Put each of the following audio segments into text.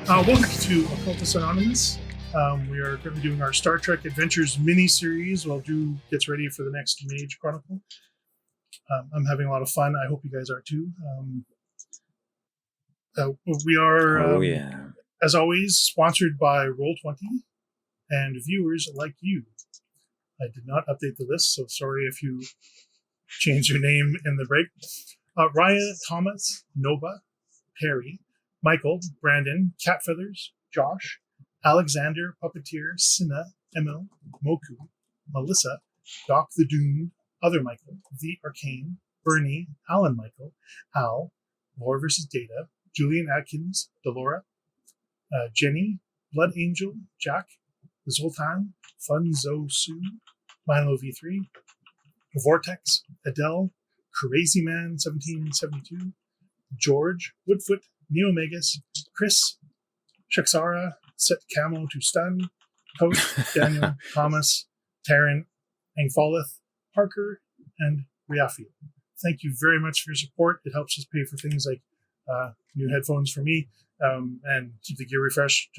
Welcome to Occultists Anonymous. We are currently doing our Star Trek Adventures mini-series while Drew gets ready for the next Mage Chronicle. I'm having a lot of fun. I hope you guys are too. We are, as always, sponsored by Roll20 and viewers like you. I did not update the list, so sorry if you changed your name in the break. Ryan, Thomas, Nova, Perry, Michael, Brandon, Catfeathers, Josh, Alexander, Puppeteer, Sinna, Emil, Moku, Melissa, Doc the Doomed, Other Michael, The Arcane, Bernie, Alan Michael, Al, Lore vs. Data, Julian Atkins, Delora, Jenny, Blood Angel, Jack, Zoltan, Funzo Sue, Milo V3, Vortex, Adele, Crazy Man 1772, George, Woodfoot, Neomegas, Chris, Shaksara, Set Camo to Stun, Toast, Daniel, Thomas, Taryn, Angfalith, Parker, and Riafi. Thank you very much for your support. It helps us pay for things like new headphones for me and keep the gear refreshed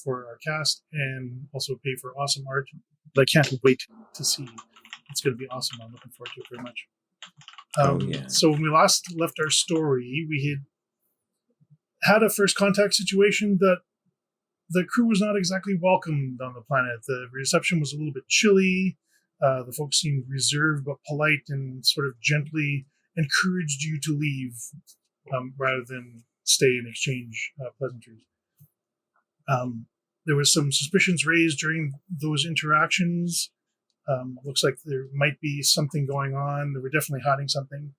for our cast, and also pay for awesome art that I can't wait to see. It's going to be awesome. I'm looking forward to it very much. So when we last left our story, we had a first contact situation that the crew was not exactly welcomed on the planet. The reception was a little bit chilly. The folks seemed reserved but polite and sort of gently encouraged you to leave rather than stay and exchange pleasantries. There was some suspicions raised during those interactions. Looks like there might be something going on. They were definitely hiding something.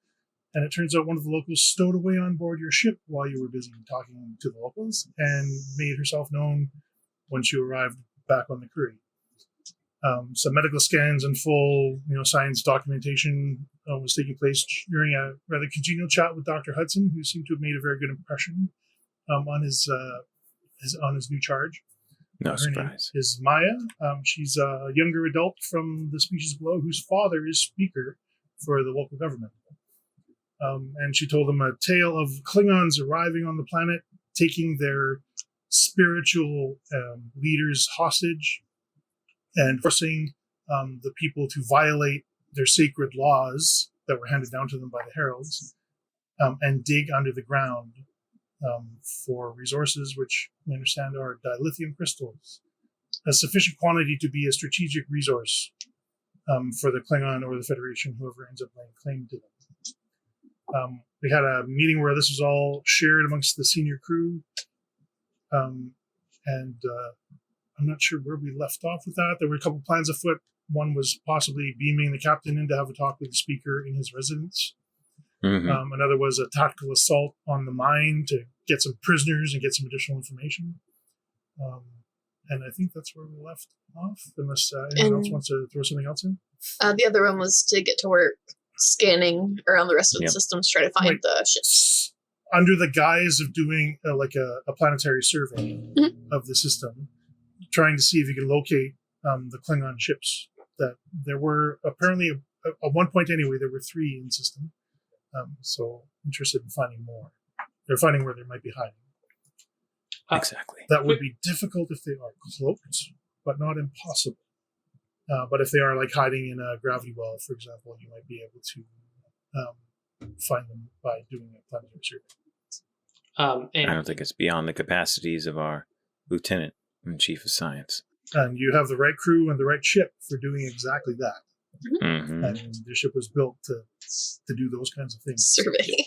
And it turns out one of the locals stowed away on board your ship while you were busy talking to the locals and made herself known once you arrived back on the Curie. Some medical scans and full science documentation was taking place during a rather congenial chat with Dr. Hudson, who seemed to have made a very good impression on his new charge. No Her surprise. name is Maya. She's a younger adult from the species below whose father is speaker for the local government. And she told them a tale of Klingons arriving on the planet, taking their spiritual leaders hostage, and forcing the people to violate their sacred laws that were handed down to them by the heralds, and dig under the ground for resources which we understand are dilithium crystals, a sufficient quantity to be a strategic resource for the Klingon or the Federation, whoever ends up laying claim to them. We had a meeting where this was all shared amongst the senior crew, and I'm not sure where we left off with that. There were a couple plans afoot. One was possibly beaming the captain in to have a talk with the speaker in his residence. Mm-hmm. Another was a tactical assault on the mine to get some prisoners and get some additional information. And I think that's where we left off, unless anyone else wants to throw something else in. The other one was to get to work scanning around the rest of the systems, try to find the ships. Under the guise of doing a planetary survey of the system, trying to see if you can locate the Klingon ships. That there were apparently, at one point anyway, there were 3 in system. So interested in finding more. They're finding where they might be hiding. Exactly. That would be difficult if they are cloaked, but not impossible. But if they are hiding in a gravity well, for example, you might be able to find them by doing a planetary survey. I don't think it's beyond the capacities of our lieutenant and chief of science. And you have the right crew and the right ship for doing exactly that. Mm-hmm. And the ship was built to do those kinds of things. Survey.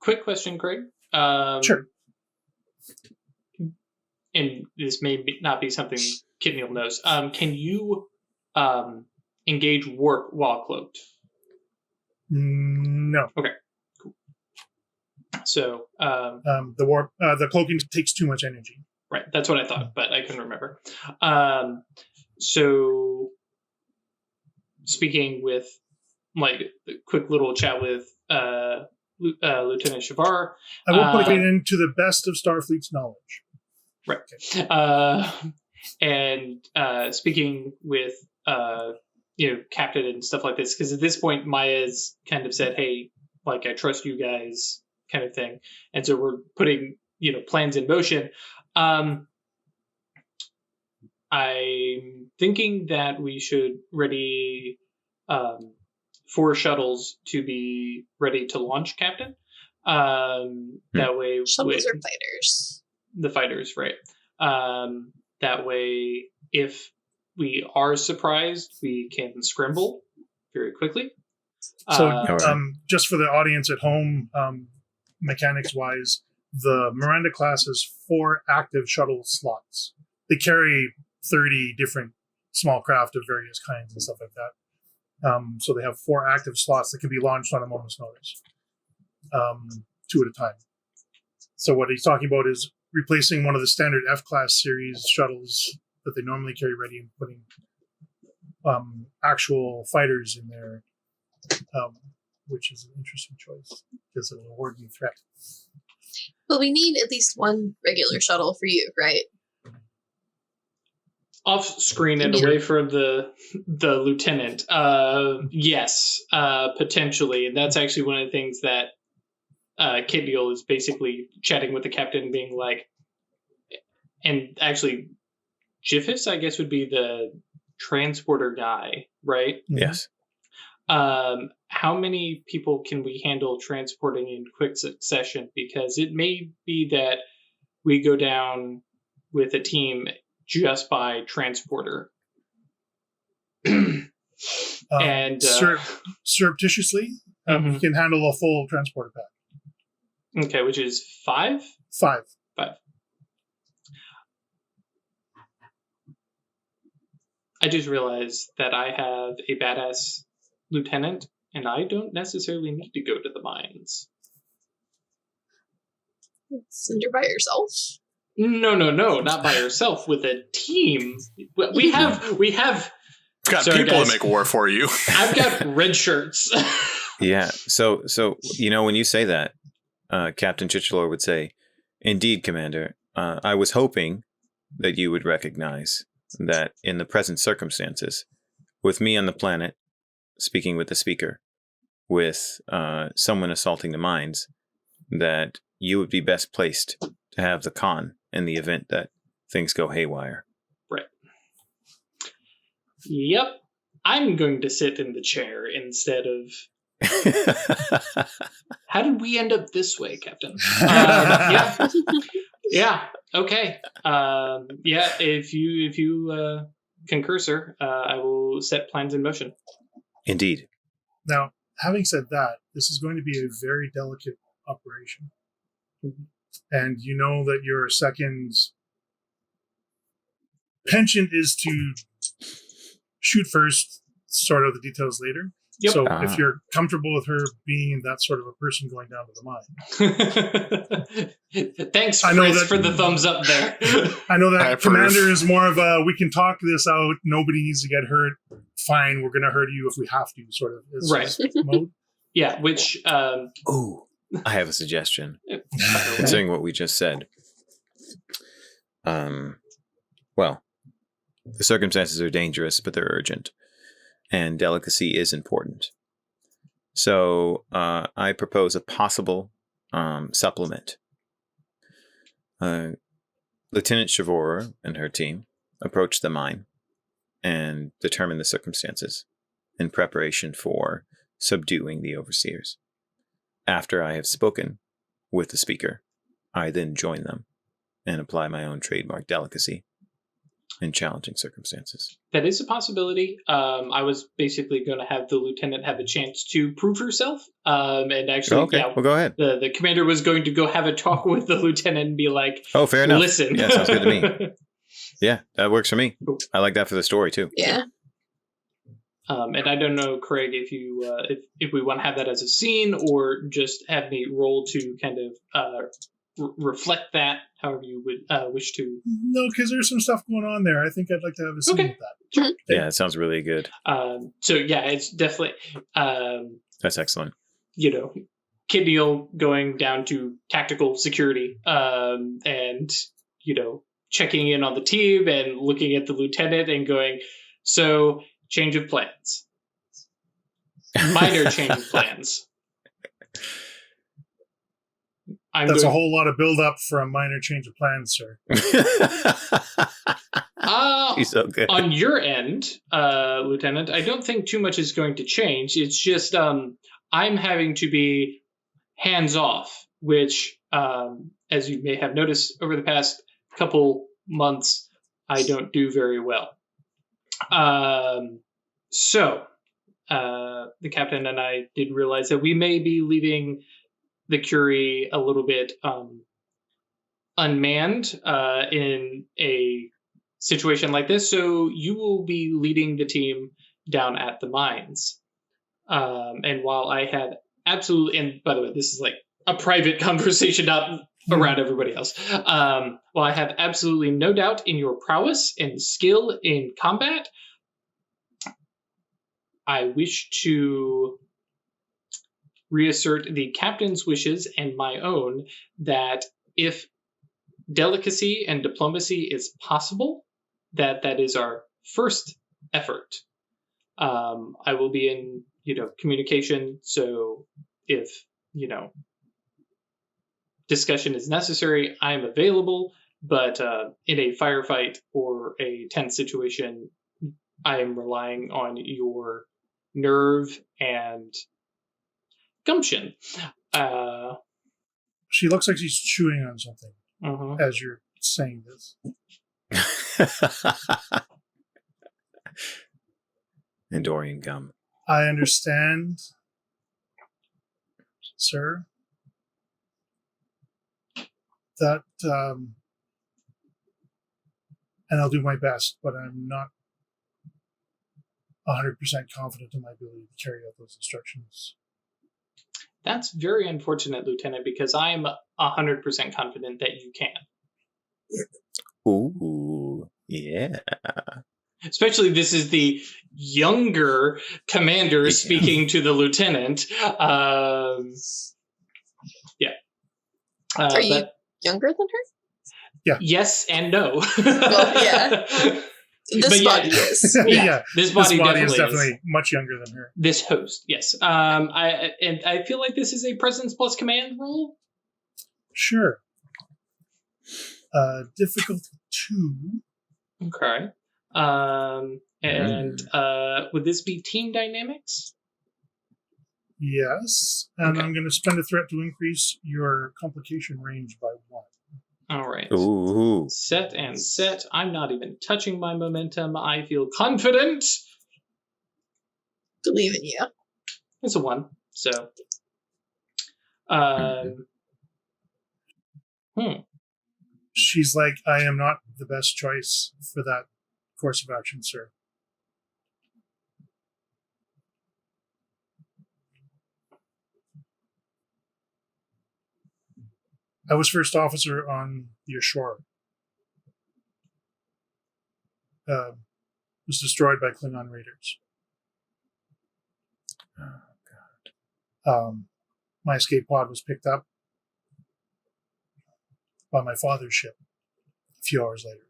Quick question, Craig. Sure. And this may not be something Kitneal knows. Can you engage work while cloaked? No. Okay. Cool. So the cloaking takes too much energy. Right. That's what I thought, but I couldn't remember. So speaking with a quick little chat with Lieutenant Shavar. I will put it into the best of Starfleet's knowledge. Right. Okay. And speaking with captain and stuff like this, because at this point Maya's kind of said, hey, I trust you guys, kind of thing. And so we're putting plans in motion. I'm thinking that we should ready 4 shuttles to be ready to launch, Captain. That way, shuttles are fighters. The fighters, right? That way, if we are surprised, we can scramble very quickly. So, just for the audience at home, mechanics-wise, the Miranda class has 4 active shuttle slots. They carry 30 different small craft of various kinds and stuff like that. So they have 4 active slots that can be launched on a moment's notice, 2 at a time. So what he's talking about is replacing one of the standard F-class series shuttles that they normally carry ready and putting actual fighters in there, which is an interesting choice because it'll avoid the threat. But we need at least 1 regular shuttle for you, right? Off screen and away from the lieutenant. Yes, potentially. And that's actually one of the things that Kidneal is basically chatting with the captain, being like, and actually, Jiffis, I guess, would be the transporter guy, right? Yes. How many people can we handle transporting in quick succession? Because it may be that we go down with a team just by transporter. And surreptitiously, you can handle a full transporter pack. Okay, which is 5? 5. I just realized that I have a badass lieutenant, and I don't necessarily need to go to the mines. So you're by yourself? No, not by yourself. With a team. We have got people guys, to make war for you. I've got red shirts. Yeah. So when you say that, Captain Chichelor would say, "Indeed, Commander. I was hoping that you would recognize that in the present circumstances, with me on the planet, speaking with the speaker, with someone assaulting the mines, that you would be best placed to have the con in the event that things go haywire." Right. Yep. I'm going to sit in the chair instead of... How did we end up this way, Captain? Yeah. Okay. If you concur, sir, I will set plans in motion. Indeed. Now, having said that, this is going to be a very delicate operation. Mm-hmm. And you know that your second penchant is to shoot first, sort out the details later. Yep. So if you're comfortable with her being that sort of a person going down to the mine. Thanks, Chris, for the thumbs up there. I know that Commander is more of a, we can talk this out, nobody needs to get hurt, fine, we're going to hurt you if we have to, sort of mode. Yeah, which... Ooh, I have a suggestion. Considering what we just said. Well, the circumstances are dangerous, but they're urgent. And delicacy is important. So I propose a possible supplement. Lieutenant Chavour and her team approach the mine and determine the circumstances in preparation for subduing the overseers. After I have spoken with the speaker, I then join them and apply my own trademark delicacy in challenging circumstances. That is a possibility. I was basically going to have the lieutenant have a chance to prove herself. And actually, well, go ahead. The commander was going to go have a talk with the lieutenant and be like, "Oh, fair enough. Listen." Yeah, sounds good to me. Yeah, that works for me. I like that for the story too. Yeah. And I don't know, Craig, if you if we want to have that as a scene or just have me roll to kind of reflect that, however you would wish to. No, because there's some stuff going on there. I think I'd like to have a scene with that. Sure. Yeah, it sounds really good. So yeah, it's definitely that's excellent. Kidneal going down to tactical security, and checking in on the team and looking at the lieutenant and going, so change of plans, minor change of plans. That's a whole lot of build-up for a minor change of plans, sir. He's so good. On your end, Lieutenant, I don't think too much is going to change. It's just I'm having to be hands-off, which, as you may have noticed over the past couple months, I don't do very well. So the captain and I did realize that we may be leaving the Curie a little bit unmanned in a situation like this. So you will be leading the team down at the mines. And while I had absolutely, and by the way, this is like a private conversation, not around everybody else. While I have absolutely no doubt in your prowess and skill in combat, I wish to reassert the captain's wishes and my own that if delicacy and diplomacy is possible, that is our first effort. I will be in, communication. So if, discussion is necessary, I am available. But in a firefight or a tense situation, I am relying on your nerve and gumption. She looks like she's chewing on something as you're saying this. Andorian gum. I understand, sir, that, and I'll do my best, but I'm not 100% confident in my ability to carry out those instructions. That's very unfortunate, Lieutenant, because I am 100% confident that you can. Ooh, yeah. Especially this is the younger commander speaking to the lieutenant. Are you younger than her? Yeah. Yes and no. Well, yeah. This body is. Yeah. This body is definitely much younger than her. This host, yes. I feel like this is a presence plus command role. Sure. Difficulty 2. Okay. Would this be team dynamics? Yes. And I'm going to spend a threat to increase your complication range by 1. All right. Ooh. Set and set. I'm not even touching my momentum. I feel confident. Believe in you. It's a 1. So. She's like, I am not the best choice for that course of action, sir. I was first officer on your shore. Was destroyed by Klingon raiders. Oh, God. My escape pod was picked up by my father's ship a few hours later.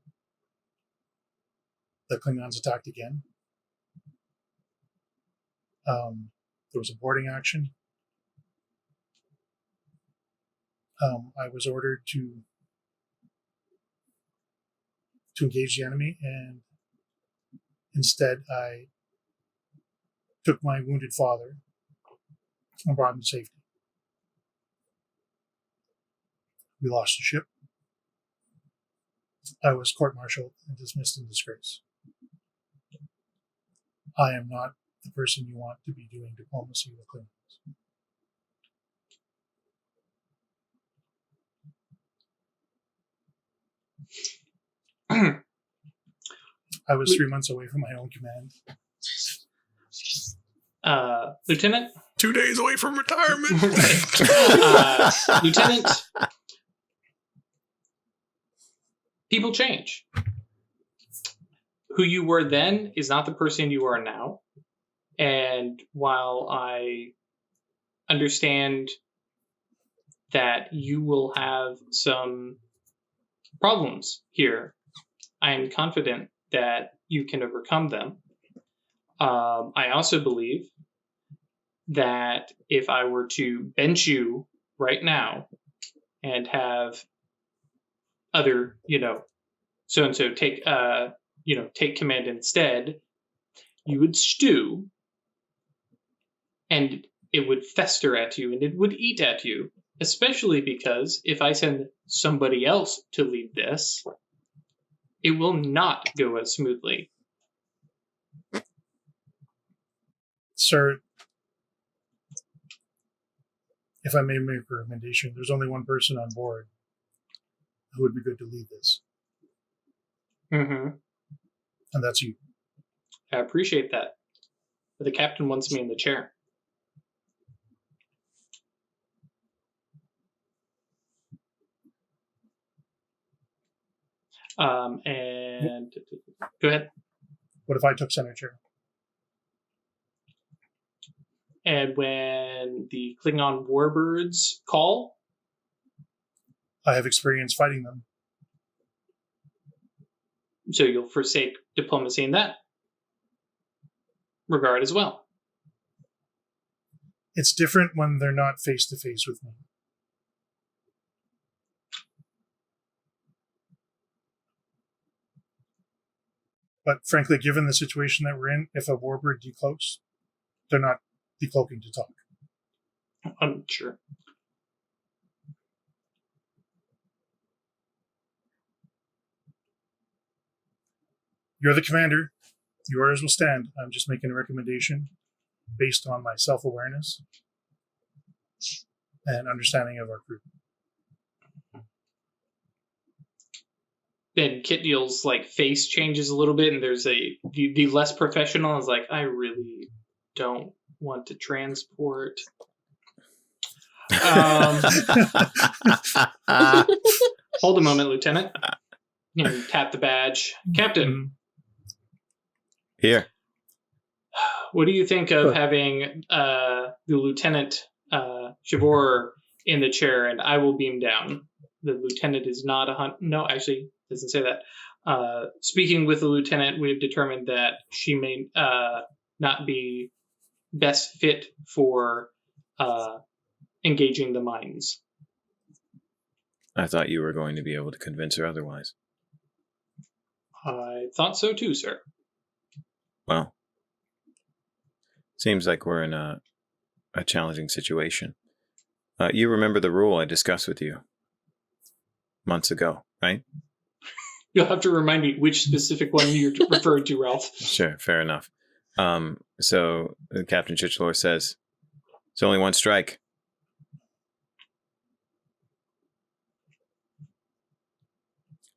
The Klingons attacked again. There was a boarding action. I was ordered to engage the enemy, and instead I took my wounded father and brought him to safety. We lost the ship. I was court-martialed and dismissed in disgrace. I am not the person you want to be doing diplomacy with Klingons. I was 3 months away from my own command. Lieutenant? 2 days away from retirement. Lieutenant, people change. Who you were then is not the person you are now. And while I understand that you will have some problems here, I am confident that you can overcome them. I also believe that if I were to bench you right now and have other, so-and-so take command instead, you would stew, and it would fester at you, and it would eat at you, especially because if I send somebody else to lead this, it will not go as smoothly. Sir, if I may make a recommendation, there's only one person on board who would be good to lead this. Mm-hmm. And that's you. I appreciate that. But the captain wants me in the chair. And go ahead. What if I took center chair? And when the Klingon warbirds call, I have experience fighting them. so you'll forsake diplomacy in that regard as well. It's different when they're not face to face with me. But frankly, given the situation that we're in, if a warbird decloaks, they're not decloaking to talk. I'm sure. You're the commander. Your orders will stand. I'm just making a recommendation based on my self-awareness and understanding of our crew. Then Kit Deal's face changes a little bit, and there's the less professional is like, I really don't want to transport. Hold a moment, Lieutenant. And tap the badge. Captain. Here. What do you think of having the Lieutenant Shavor in the chair, and I will beam down? The lieutenant is not a hunt. No, actually, doesn't say that. Speaking with the lieutenant, we have determined that she may not be best fit for engaging the mines. I thought you were going to be able to convince her otherwise. I thought so too, sir. Well, seems like we're in a challenging situation. You remember the rule I discussed with you months ago, right? You'll have to remind me which specific one you're referring to, Ralph. Sure, fair enough. So Captain Chichelor says, it's only one strike.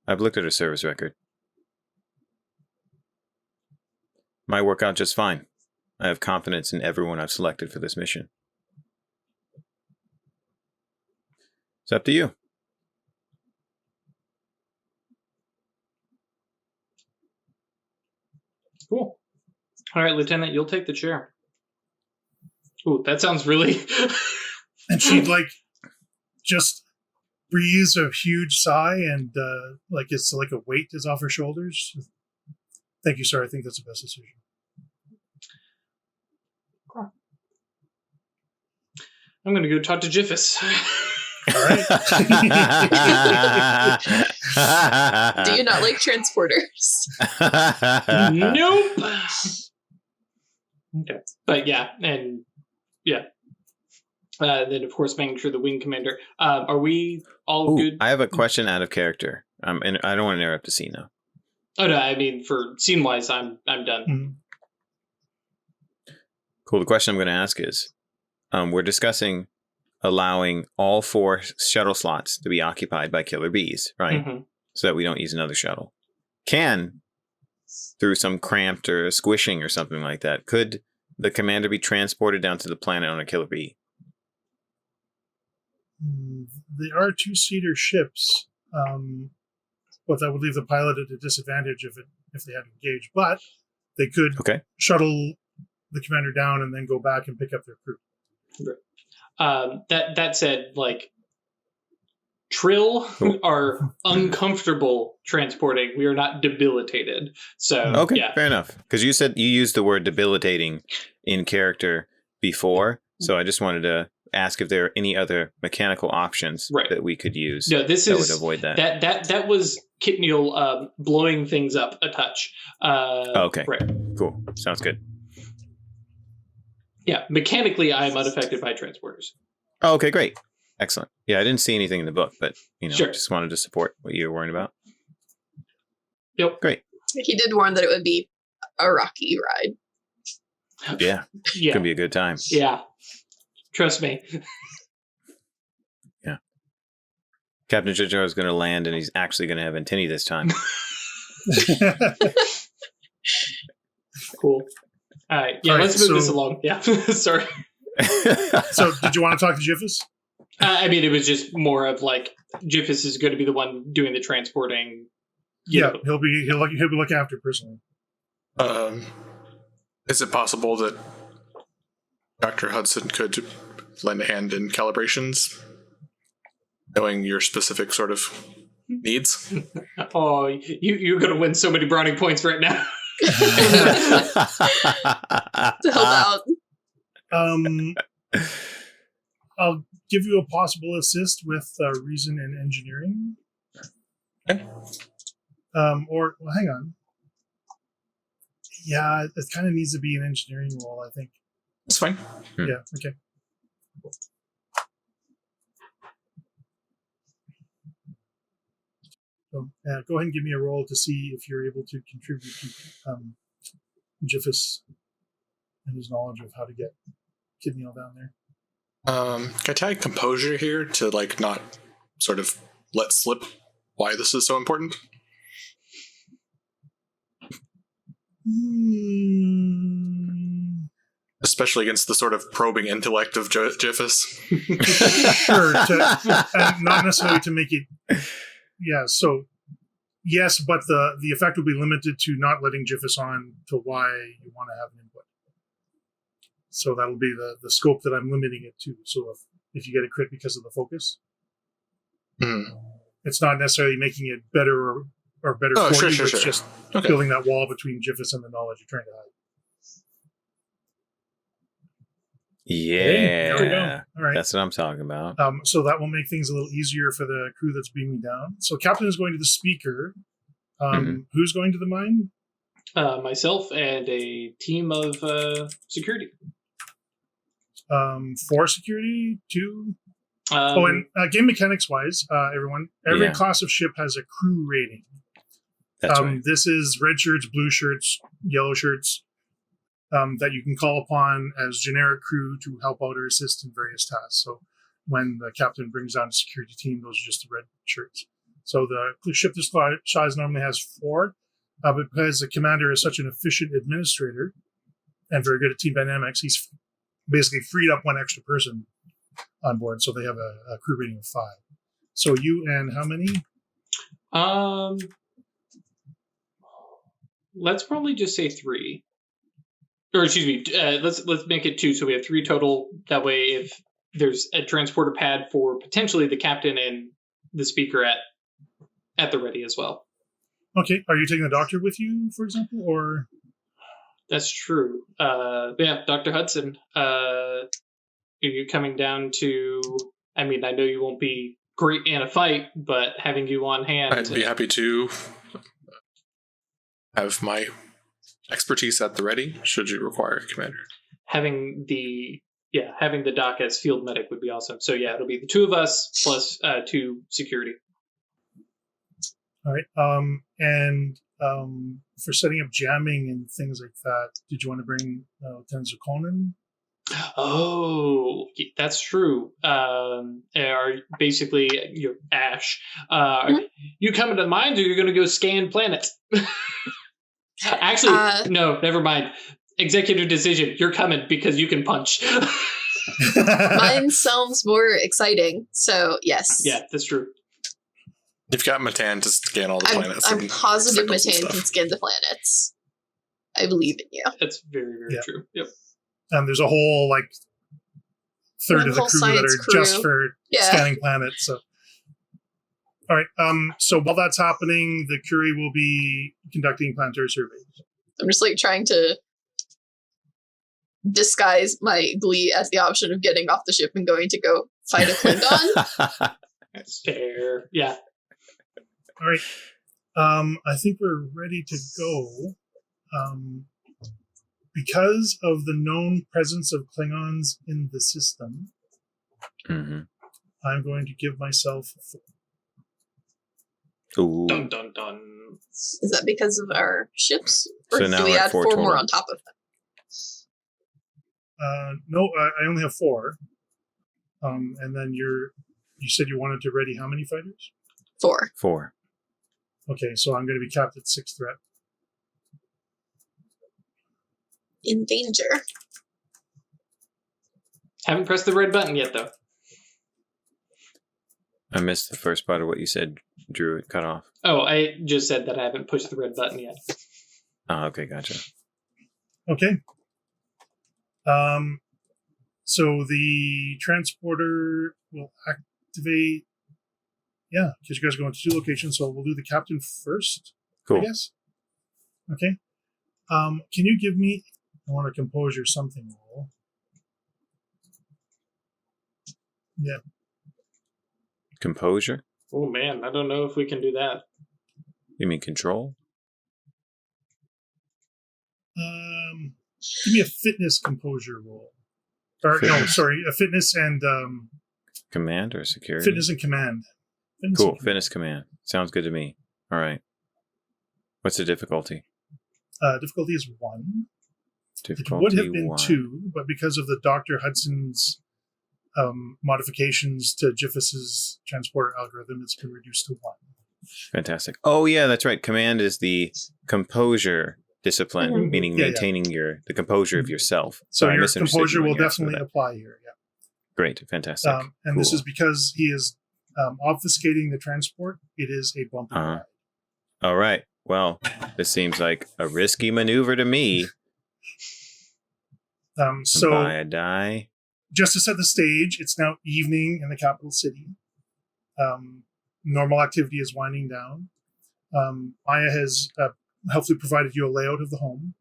I've looked at her service record. Might work out just fine. I have confidence in everyone I've selected for this mission. It's up to you. Cool. All right, Lieutenant, you'll take the chair. Ooh, that sounds really... And she'd just breathes a huge sigh and it's like a weight is off her shoulders. Thank you, sir. I think that's the best decision. Cool. I'm going to go talk to Jiffus. All right. Do you not like transporters? Nope. Okay. But yeah, and yeah. Then, of course, making sure the wing commander. Are we all good? I have a question out of character. And I don't want to interrupt the scene now. Oh no, I mean for scene wise, I'm done. Mm-hmm. Cool. The question I'm going to ask is, we're discussing allowing all 4 shuttle slots to be occupied by killer bees, right? Mm-hmm. So that we don't use another shuttle. Through some cramped or squishing or something like that, could the commander be transported down to the planet on a killer bee? They are 2-seater ships, but that would leave the pilot at a disadvantage if they had to engage. But they could shuttle the commander down and then go back and pick up their crew. That said, Trill are uncomfortable transporting. We are not debilitated. So fair enough. Because you said you used the word debilitating in character before, So I just wanted to ask if there are any other mechanical options that we could use. No, this that is would avoid that. That was Kit Neal blowing things up a touch. Okay. Right. Cool. Sounds good. Yeah, mechanically, I am unaffected by transporters. Oh, okay, great. Excellent. Yeah, I didn't see anything in the book, but Sure. just wanted to support what you were worrying about. Yep. Great. He did warn that it would be a rocky ride. Yeah. Yeah. Could be a good time. Yeah. Trust me. Yeah. Captain Chichiro is going to land, and he's actually going to have antennae this time. Cool. All right. Yeah, All right, let's move this so- along. Yeah. Sorry. So, did you want to talk to Jiffus? I mean, it was just more of like, Jiffus is going to be the one doing the transporting. You Yeah, know. he'll be looking after it personally. Is it possible that Dr. Hudson could lend a hand in calibrations, knowing your specific sort of needs? Oh, you're going to win so many brownie points right now. To help out. I'll give you a possible assist with reason and engineering. Okay. Or well, hang on. Yeah, it kind of needs to be an engineering role, I think. That's fine. Yeah. Okay. So go ahead and give me a roll to see if you're able to contribute to Jiffus and his knowledge of how to get Kid Neal down there. Can I tag composure here to like not sort of let slip why this is so important? Especially against the sort of probing intellect of Jiffus. Sure, and not necessarily to make it. Yeah, so yes, but the effect will be limited to not letting Jiffus on to why you want to have an input. So that'll be the scope that I'm limiting it to. So if you get a crit because of the focus, it's not necessarily making it better or better for you. It's just building that wall between Jiffus and the knowledge you're trying to hide. Yeah. There we go. All right. That's what I'm talking about. So that will make things a little easier for the crew that's beaming down. So Captain is going to the speaker. Who's going to the mine? Myself and a team of security. 4 security, 2. And game mechanics wise, everyone, every class of ship has a crew rating. That's right. This is red shirts, blue shirts, yellow shirts that you can call upon as generic crew to help out or assist in various tasks. So when the captain brings down a security team, those are just the red shirts. So the ship this size normally has 4, but because the commander is such an efficient administrator and very good at team dynamics, he's basically freed up 1 extra person on board. So they have a crew rating of 5. So you and how many? Let's probably just say 3. Or excuse me, let's make it 2. So we have 3 total. That way, if there's a transporter pad for potentially the captain and the speaker at the ready as well. Okay. Are you taking the doctor with you, for example, or? That's true. Yeah, Dr. Hudson, are you coming down to? I mean, I know you won't be great in a fight, but having you on hand, I'd be happy to have my expertise at the ready, should you require, Commander. Having the doc as field medic would be awesome. So yeah, it'll be the 2 of us plus 2 security. All right. And for setting up jamming and things like that, did you want to bring Lieutenant Zukonin? Oh, that's true. Basically, Ash. You coming to the mines, or you're going to go scan planets? Actually, no, never mind. Executive decision. You're coming because you can punch. Mine sounds more exciting, so yes. Yeah, that's true. You've got Matan to scan all the planets. I'm positive Matan can scan the planets. I believe in you. That's very, very true. Yep. And there's a whole third of the crew that are just for scanning planets. So, all right. So while that's happening, the Curie will be conducting planetary surveys. I'm just trying to disguise my glee as the option of getting off the ship and going to go fight a Klingon. That's fair. Yeah. All right. I think we're ready to go. Because of the known presence of Klingons in the system, I'm going to give myself 4. Ooh. Dun dun dun. Is that because of our ships? Or So now do we we're at add 4 4 more total. on top of that? No, I only have 4. And then you said you wanted to ready how many fighters? 4. 4. Okay, so I'm going to be capped at 6 threat. In danger. Haven't pressed the red button yet, though. I missed the first part of what you said, Drew. It cut off. Oh, I just said that I haven't pushed the red button yet. Oh, okay, gotcha. Okay. So the transporter will activate. Yeah, because you guys are going to 2 locations, so we'll do the captain first. Cool. I guess. Okay. Can you give me? I want a composure something roll. Yeah. Composure? Oh man, I don't know if we can do that. You mean control? Give me a fitness composure roll. Or no, sorry, a fitness and Command or security? fitness and command. Fitness Cool. and command. Fitness command. Sounds good to me. All right. What's the difficulty? Difficulty is 1. Difficulty It would have been 1. 2, but because of the Dr. Hudson's modifications to Jiffus's transporter algorithm, it's been reduced to 1. Fantastic. Oh, yeah, that's right. Command is the composure discipline, Mhm. meaning Yeah, maintaining the composure of yourself. So I your misunderstood composure you when will you asked for definitely that. apply here. Yeah. Great. Fantastic. And this Cool. is because he is obfuscating the transport. It is a bumpy ride. All right. Well, this seems like a risky maneuver to me. So Buy a die. just to set the stage, it's now evening in the capital city. Normal activity is winding down. Maya has helpfully provided you a layout of the home.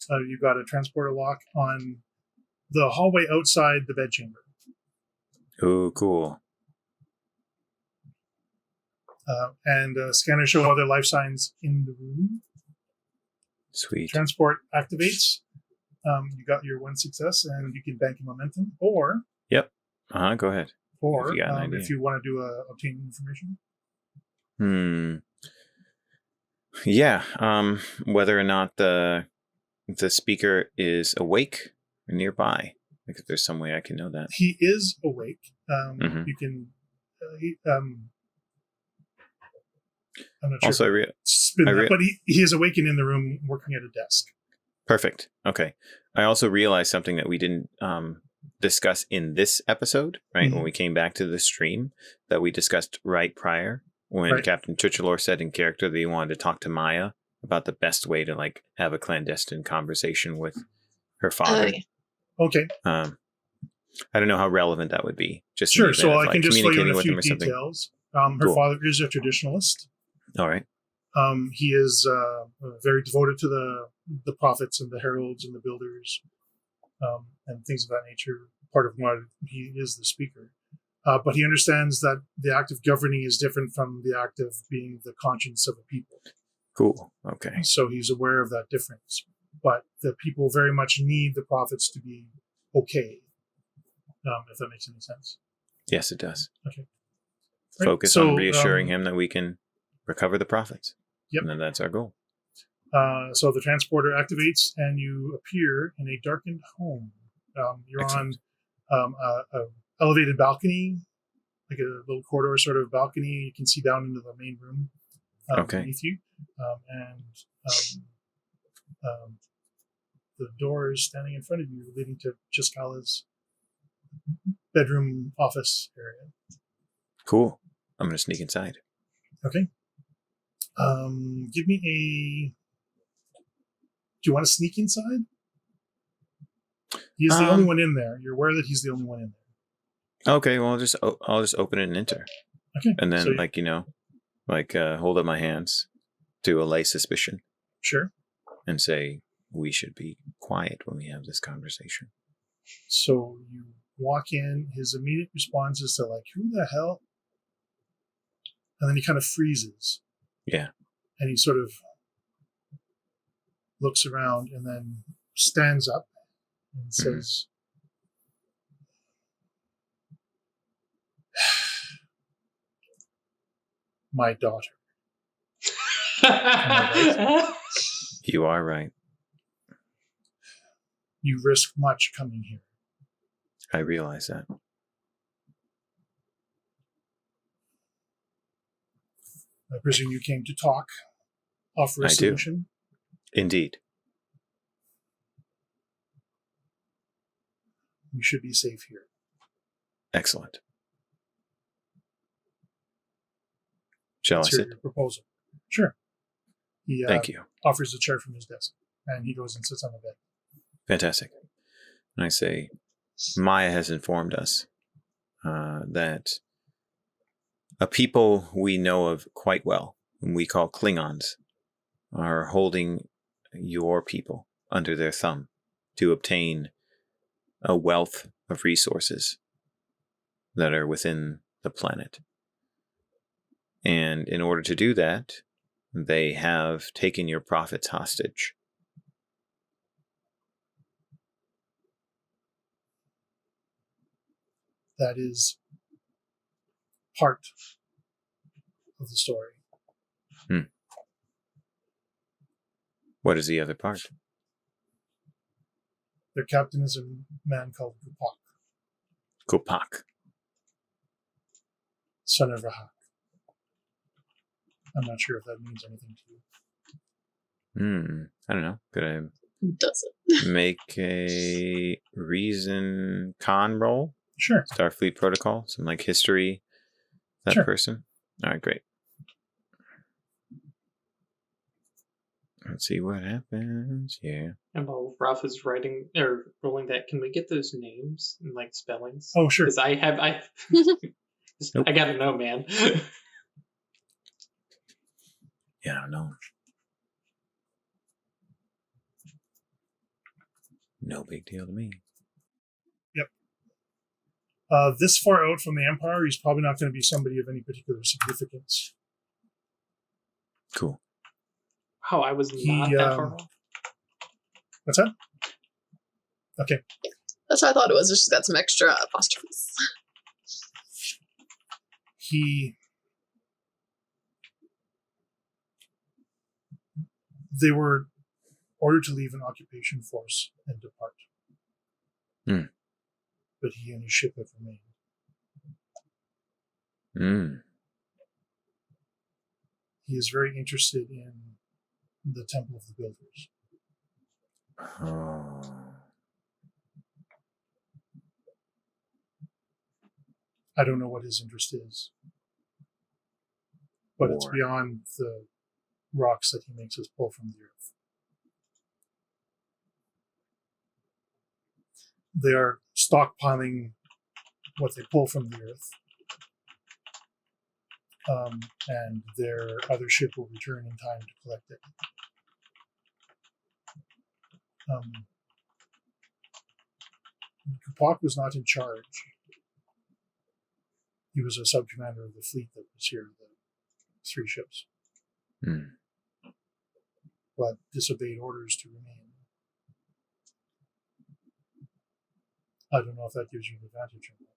You've got a transporter lock on the hallway outside the bedchamber. Ooh, cool. And scanners show other life signs in the room. Sweet. Transport activates. You got your 1 success, and you can bank your momentum. Or Yep. Go ahead. Or If you got an idea. if you want to do obtain information. Yeah. Whether or not the speaker is awake or nearby. Like if there's some way I can know that. He is awake. Mhm. You can. I'm not sure. Also, Spin that, but he is awake and in the room working at a desk. perfect. Okay. I also realized something that we didn't discuss in this episode, right? Mhm. When we came back to the stream that we discussed right prior when Right. Captain Chichalor said in character that he wanted to talk to Maya about the best way to like have a clandestine conversation with her father. yeah. Okay, I don't know how relevant that would be. Just in sure. the So event I of, can like, just fill you in communicating a with few him or something. details. Her Cool. father is a traditionalist. All right. He is very devoted to the prophets and the heralds and the builders and things of that nature. Part of why he is the speaker. But he understands that the act of governing is different from the act of being the conscience of a people. Cool. Okay. So he's aware of that difference. But the people very much need the prophets to be okay, if that makes any sense. Yes, it does. Okay. Right, Focus so, on reassuring him that we can recover the profits. Yep. And then that's our goal. So the transporter activates and you appear in a darkened home. You're Excellent. on a elevated balcony, like a little corridor sort of balcony. You can see down into the main room Okay. beneath you. The door is standing in front of you, leading to Chiskala's bedroom office area. Cool. I'm going to sneak inside. Okay. Give me a... Do you want to sneak inside? He's the only one in there. You're aware that he's the only one in there. Okay, well, I'll just open it and enter. Okay. And then, so hold up my hands to allay suspicion Sure. and say, we should be quiet when we have this conversation. So you walk in, his immediate response is to like, who the hell? And then he kind of freezes. Yeah. And he sort of looks around and then stands up and says, my daughter. You are right. You risk much coming here. I realize that. I presume you came to talk, offer a solution? Indeed. You should be safe here. Excellent. Shall I sit? Your proposal. Sure. He Thank you. offers a chair from his desk, and he goes and sits on the bed. Fantastic. And I say, Maya has informed us that a people we know of quite well, whom we call Klingons, are holding your people under their thumb to obtain a wealth of resources that are within the planet. And in order to do that, they have taken your prophets hostage. That is part of the story. What is the other part? Their captain is a man called Gupak, Kupak. son of Rahak. I'm not sure if that means anything to you. I don't know. Could I Doesn't. make a reason con roll? Sure. Starfleet protocol? Some like history. That Sure. person? All right, great. Let's see what happens here. And while Ralph is writing or rolling that, can we get those names and like spellings? Oh, sure. Because I Nope. I gotta know, man. Yeah, I don't know. No big deal to me. This far out from the Empire, he's probably not going to be somebody of any particular significance. Cool. Oh, I was not that far off. What's that? Okay. That's what I thought it was. It's just got some extra apostrophes. They were ordered to leave an occupation force and depart. But he and his ship have remained. He is very interested in the Temple of the Builders. I don't know what his interest is, but it's beyond the rocks that he makes us pull from the earth. They are stockpiling what they pull from the earth, and their other ship will return in time to collect it. Kupak was not in charge. He was a sub-commander of the fleet that was here, the 3 ships. But disobeyed orders to remain. I don't know if that gives you an advantage or not.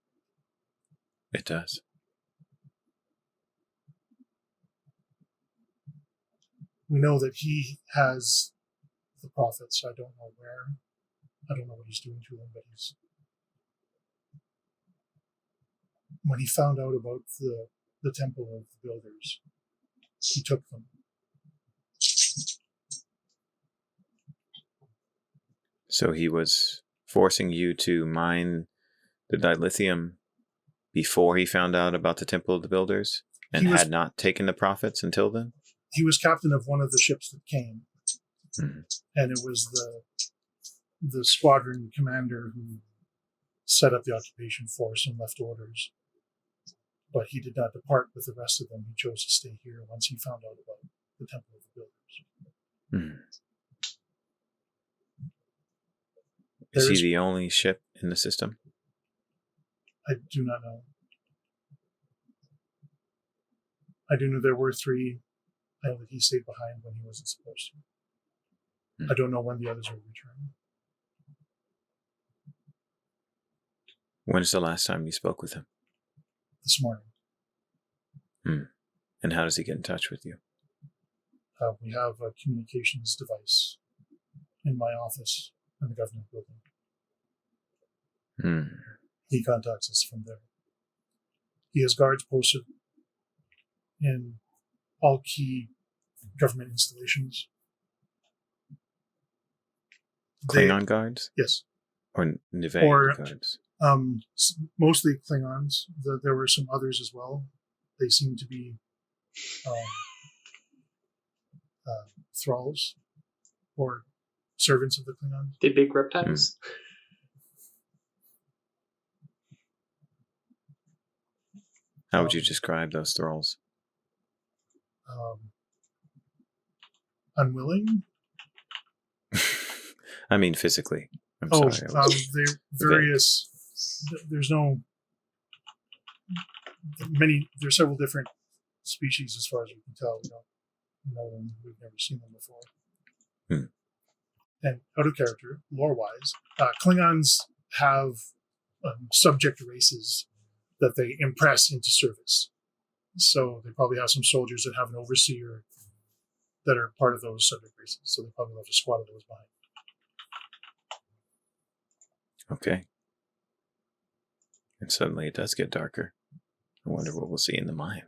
It does. We know that he has the prophets. I don't know where. I don't know what he's doing to them, but when he found out about the Temple of the Builders, he took them. So he was forcing you to mine the dilithium before he found out about the Temple of the Builders and had not taken the profits until then? He was captain of one of the ships that came. Mm-hmm. And it was the squadron commander who set up the occupation force and left orders. But he did not depart with the rest of them. He chose to stay here once he found out about the Temple of the Builders. Mm-hmm. Is he the only ship in the system? I do not know. I do know there were 3. I know that he stayed behind when he wasn't supposed to. I don't know when the others will return. When is the last time you spoke with him? This morning. And how does he get in touch with you? We have a communications device in my office in the government building. He contacts us from there. He has guards posted in all key government installations. Klingon guards? Yes. Or Nivea guards? Mostly Klingons. There were some others as well. They seem to be thralls or servants of the Klingons. The big reptiles? How would you describe those thralls? Unwilling? I mean physically. I'm sorry. They're various. There's no many. There's several different species as far as we can tell. We don't know them. We've never seen them before. And out of character, lore-wise, Klingons have subject races that they impress into service. So they probably have some soldiers that have an overseer that are part of those subject races. So they probably left a squad of those behind. Okay. And suddenly it does get darker. I wonder what we'll see in the mine.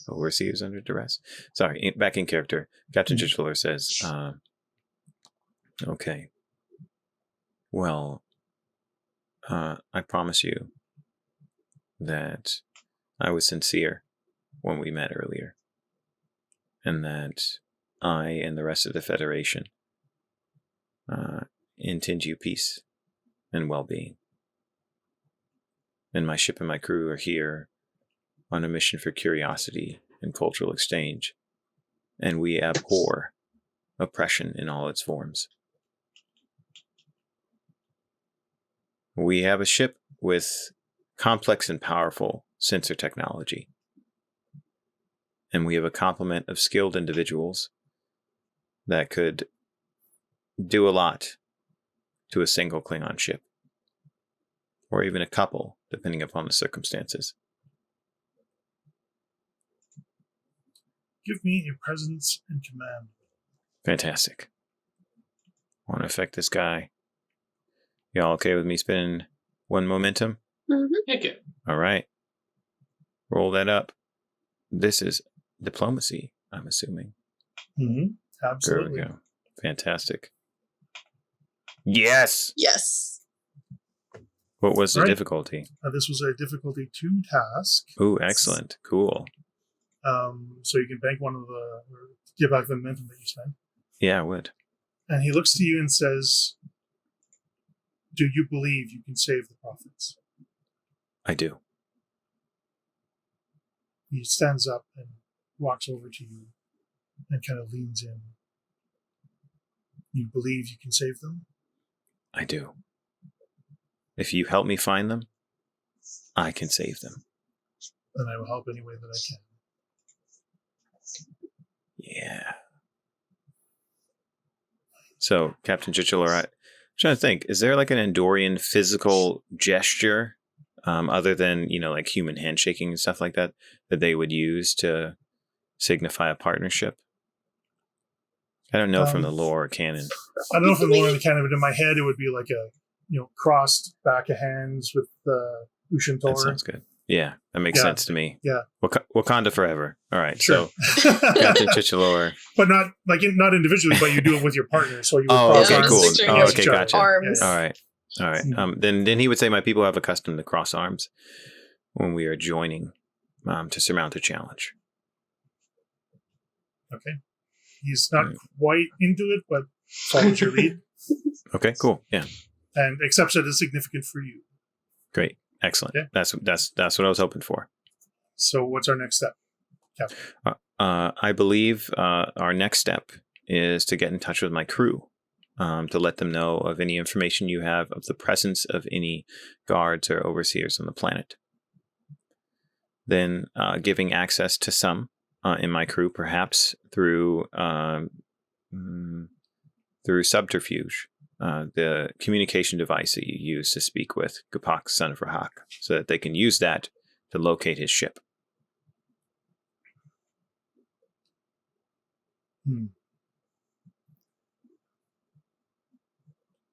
Overseers under duress. Sorry, back in character. Captain Titular says, okay. Well, I promise you that I was sincere when we met earlier. And that I and the rest of the Federation intend you peace and well-being. And my ship and my crew are here on a mission for curiosity and cultural exchange. And we abhor oppression in all its forms. We have a ship with complex and powerful sensor technology. And we have a complement of skilled individuals that could do a lot to a single Klingon ship. Or even a couple, depending upon the circumstances. Give me a presence and command. Fantastic. Want to affect this guy? Y'all okay with me spending 1 momentum? Heck yeah. All right. Roll that up. This is diplomacy, I'm assuming. Absolutely. There we go. Fantastic. Yes! Yes. What was the difficulty? This was a difficulty 2 task. Ooh, excellent. Cool. So you can bank one of or give back the momentum that you spent. Yeah, I would. And he looks to you and says, do you believe you can save the prophets? I do. He stands up and walks over to you and kind of leans in. You believe you can save them? I do. If you help me find them, I can save them. Then I will help any way that I can. Yeah. So, Captain Titular, I'm trying to think, is there like an Andorian physical gesture, other than, like human handshaking and stuff like that, that they would use to signify a partnership? I don't know from the lore or canon. I don't know from the lore or the canon, but in my head it would be like a crossed back of hands with the Ushintor. That sounds good. Yeah, that makes sense to me. Yeah. Wakanda forever. All right. Sure. So Captain Titular. But not not individually, but you do it with your partner. So you would okay, cool. Oh, okay, gotcha. Arms. Yeah. All right. Then he would say, my people have accustomed to cross arms when we are joining to surmount a challenge. Okay. He's not quite into it, but follows your lead. Okay, cool. Yeah. And accepts it as significant for you. Great. Excellent. Yeah. That's what I was hoping for. So what's our next step, Captain? I believe our next step is to get in touch with my crew to let them know of any information you have of the presence of any guards or overseers on the planet. Then giving access to some in my crew, perhaps through subterfuge, the communication device that you use to speak with Kapak, son of Rahak, so that they can use that to locate his ship.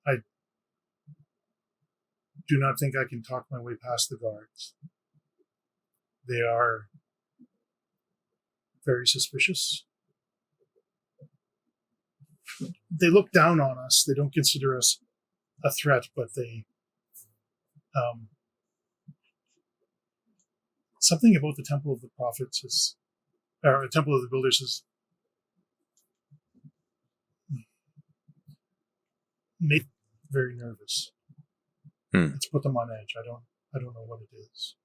I do not think I can talk my way past the guards. They are very suspicious. They look down on us. They don't consider us a threat, but they... something about the Temple of the Prophets is... or the Temple of the Builders is... make very nervous. It's put them on edge. I don't know what it is.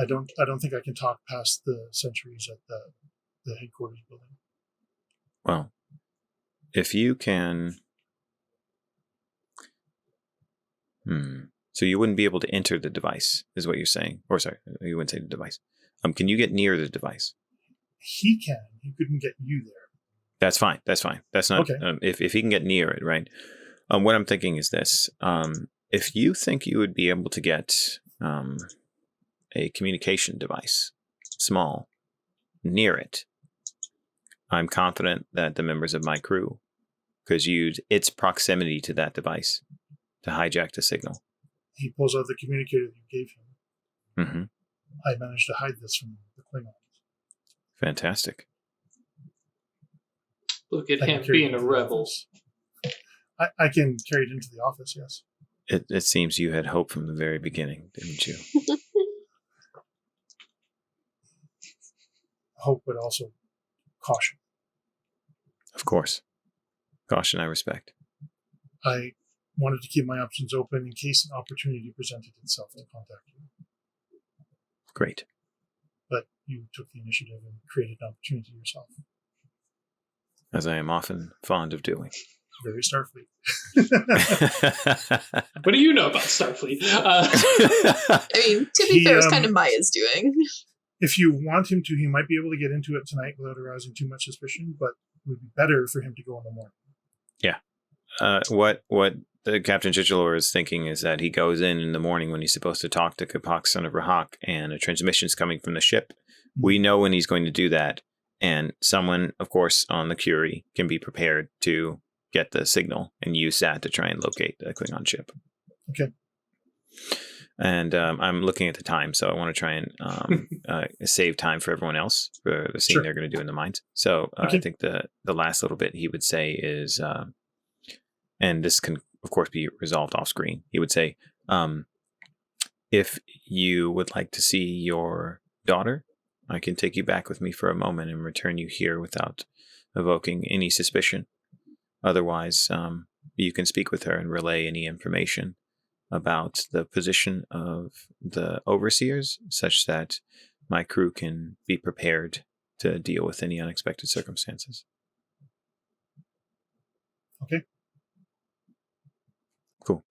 I don't think I can talk past the sentries at the headquarters building. Well, if you can... So you wouldn't be able to enter the device, is what you're saying. Or sorry, you wouldn't say the device. Can you get near the device? He can. He couldn't get you there. That's fine. That's not... Okay. If he can get near it, right? What I'm thinking is this. If you think you would be able to get a communication device, small, near it, I'm confident that the members of my crew could use its proximity to that device to hijack the signal. He pulls out the communicator that you gave him. Mm-hmm. I managed to hide this from the Klingons. Fantastic. Look at him being a rebel. I can carry it into the office, yes. It seems you had hope from the very beginning, didn't you? Hope, but also caution. Of course. Caution I respect. I wanted to keep my options open in case an opportunity presented itself to contact you. Great. But you took the initiative and created an opportunity yourself. As I am often fond of doing. Very Starfleet. What do you know about Starfleet? I mean, to be fair, it's kind of Maya's doing. If you want him to, he might be able to get into it tonight without arousing too much suspicion, but it would be better for him to go in the morning. Yeah. What the Captain Chichalor is thinking is that he goes in the morning when he's supposed to talk to Kapak, son of Rahak, and a transmission's coming from the ship. We know when he's going to do that, and someone, of course, on the Curie can be prepared to get the signal and use that to try and locate the Klingon ship. Okay. And I'm looking at the time, so I want to try and save time for everyone else for the scene they're going to do in the mines. So I think the last little bit he would say is, and this can, of course, be resolved off screen. He would say, if you would like to see your daughter, I can take you back with me for a moment and return you here without evoking any suspicion. Otherwise, you can speak with her and relay any information about the position of the overseers, such that my crew can be prepared to deal with any unexpected circumstances. Okay. Cool.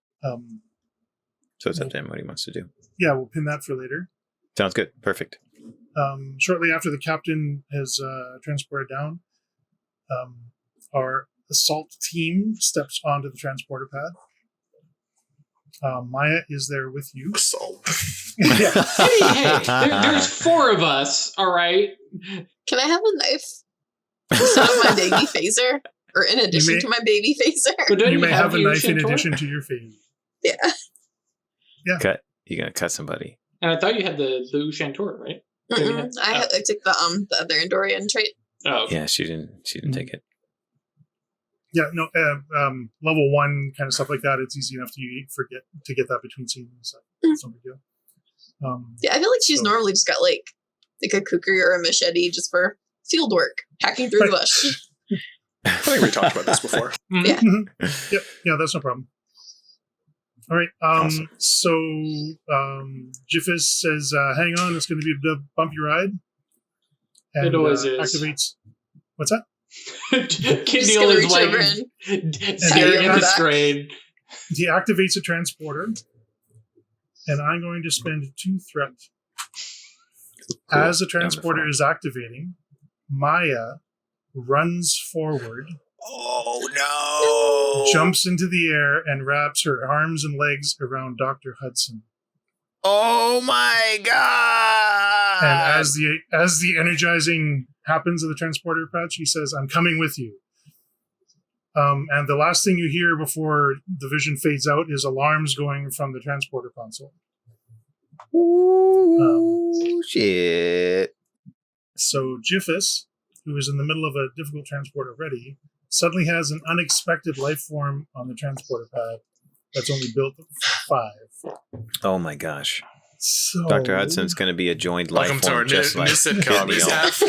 So it's up to him what he wants to do. Yeah, we'll pin that for later. Sounds good. Perfect. Shortly after the captain has transported down, our assault team steps onto the transporter pad. Maya is there with you. Assault. Yeah. Hey, there's 4 of us, all right? Can I have a knife instead of my baby phaser? Or in addition to my baby phaser? But You may have a knife in addition to your phase. Yeah. Cut. You're going to cut somebody. And I thought you had the Ushantor, right? I took the other Andorian trait. Oh, okay. Yeah, she didn't take it. Yeah, no, level 1 kind of stuff like that, it's easy enough to get that between scenes. So it's no big deal. Yeah, I feel like she's normally just got like a kukri or a machete just for field work, hacking through the bush. I think we talked about this before. Yeah. Yep, yeah, that's no problem. All right, Awesome. So Jiffis says, hang on, it's going to be a bumpy ride. And It always is. activates... What's that? Just Neal gonna is reach like over and staring at the back. screen. He activates a transporter, and I'm going to spend 2 threat. Cool. As the transporter is activating, Maya runs forward, Oh no! jumps into the air, and wraps her arms and legs around Dr. Hudson. Oh my god! And as the energizing happens of the transporter patch, he says, "I'm coming with you." And the last thing you hear before the vision fades out is alarms going from the transporter console. Ooh, shit. So Jiffus, who is in the middle of a difficult transport already, suddenly has an unexpected life form on the transporter pad that's only built for 5. Oh my gosh. So Dr. Hudson's going to be a joined life Welcome to our form, new just like sitcom. He's Neal. half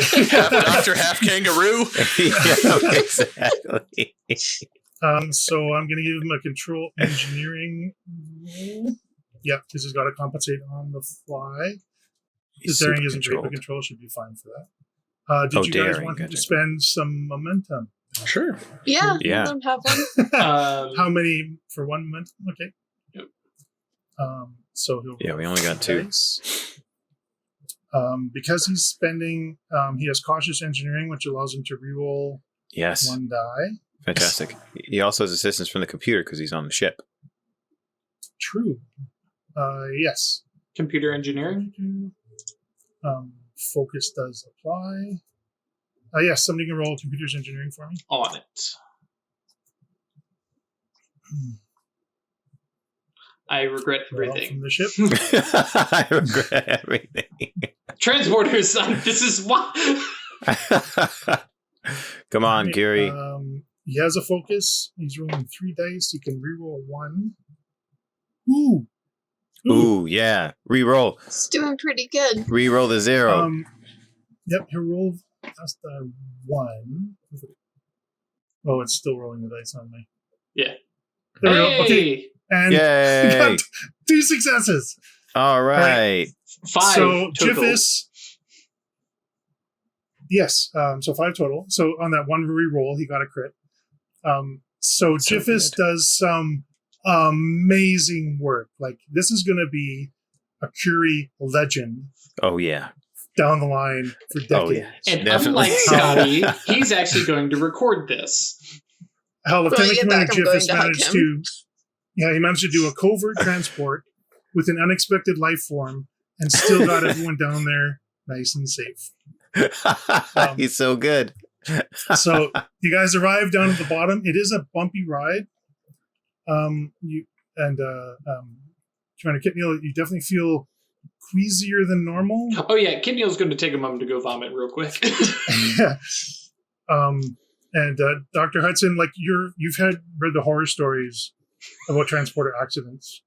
doctor, half kangaroo. Yeah, exactly. So I'm going to give him a control engineering roll. Yeah, because he's got to compensate on the fly. His daring isn't great, but control should be fine for that. Did you guys daring, want him to gotcha. spend some momentum? Sure. Yeah, Yeah. let him have one. How many for 1 momentum? Okay. Yep. So he'll Yeah, we only got 2. dice. Because he's spending, he has cautious engineering, which allows him to reroll Yes. 1 die. Fantastic. He also has assistance from the computer because he's on the ship. True. Yes. Computer engineering. Focus does apply. Yes, somebody can roll computers engineering for me. On it. I regret Roll everything. from the ship. I regret everything. Transporters. This is why. Come on, Right, Curie. he has a focus. He's rolling 3 dice. He can reroll 1. Ooh. Ooh, yeah. Reroll. It's doing pretty good. Reroll the 0. Yep, he rolled just the 1. Oh, it's still rolling the dice on me. Yeah. There we go. Hey! Okay. And Yay. we got 2 successes. All right. 5 So total. Jiffus. Yes, so 5 total. So on that 1 reroll, he got a crit. So Jiffus good. does some amazing work. Like, this is going to be a Curie legend Oh, yeah. down the line for decades. Oh, yeah. And Definitely. unlike Scotty, he's actually going to record this. Hell, When I Lieutenant get Commander back, I'm going Jiffus to hug managed him. to... Yeah, he managed to do a covert transport with an unexpected life form and still got everyone down there nice and safe. He's so good. So you guys arrive down at the bottom. It is a bumpy ride. Commander Kitneal, you definitely feel queasier than normal. Oh yeah, Kid Neal's going to take a moment to go vomit real quick. Yeah. Dr. Hudson, like you've read the horror stories about transporter accidents.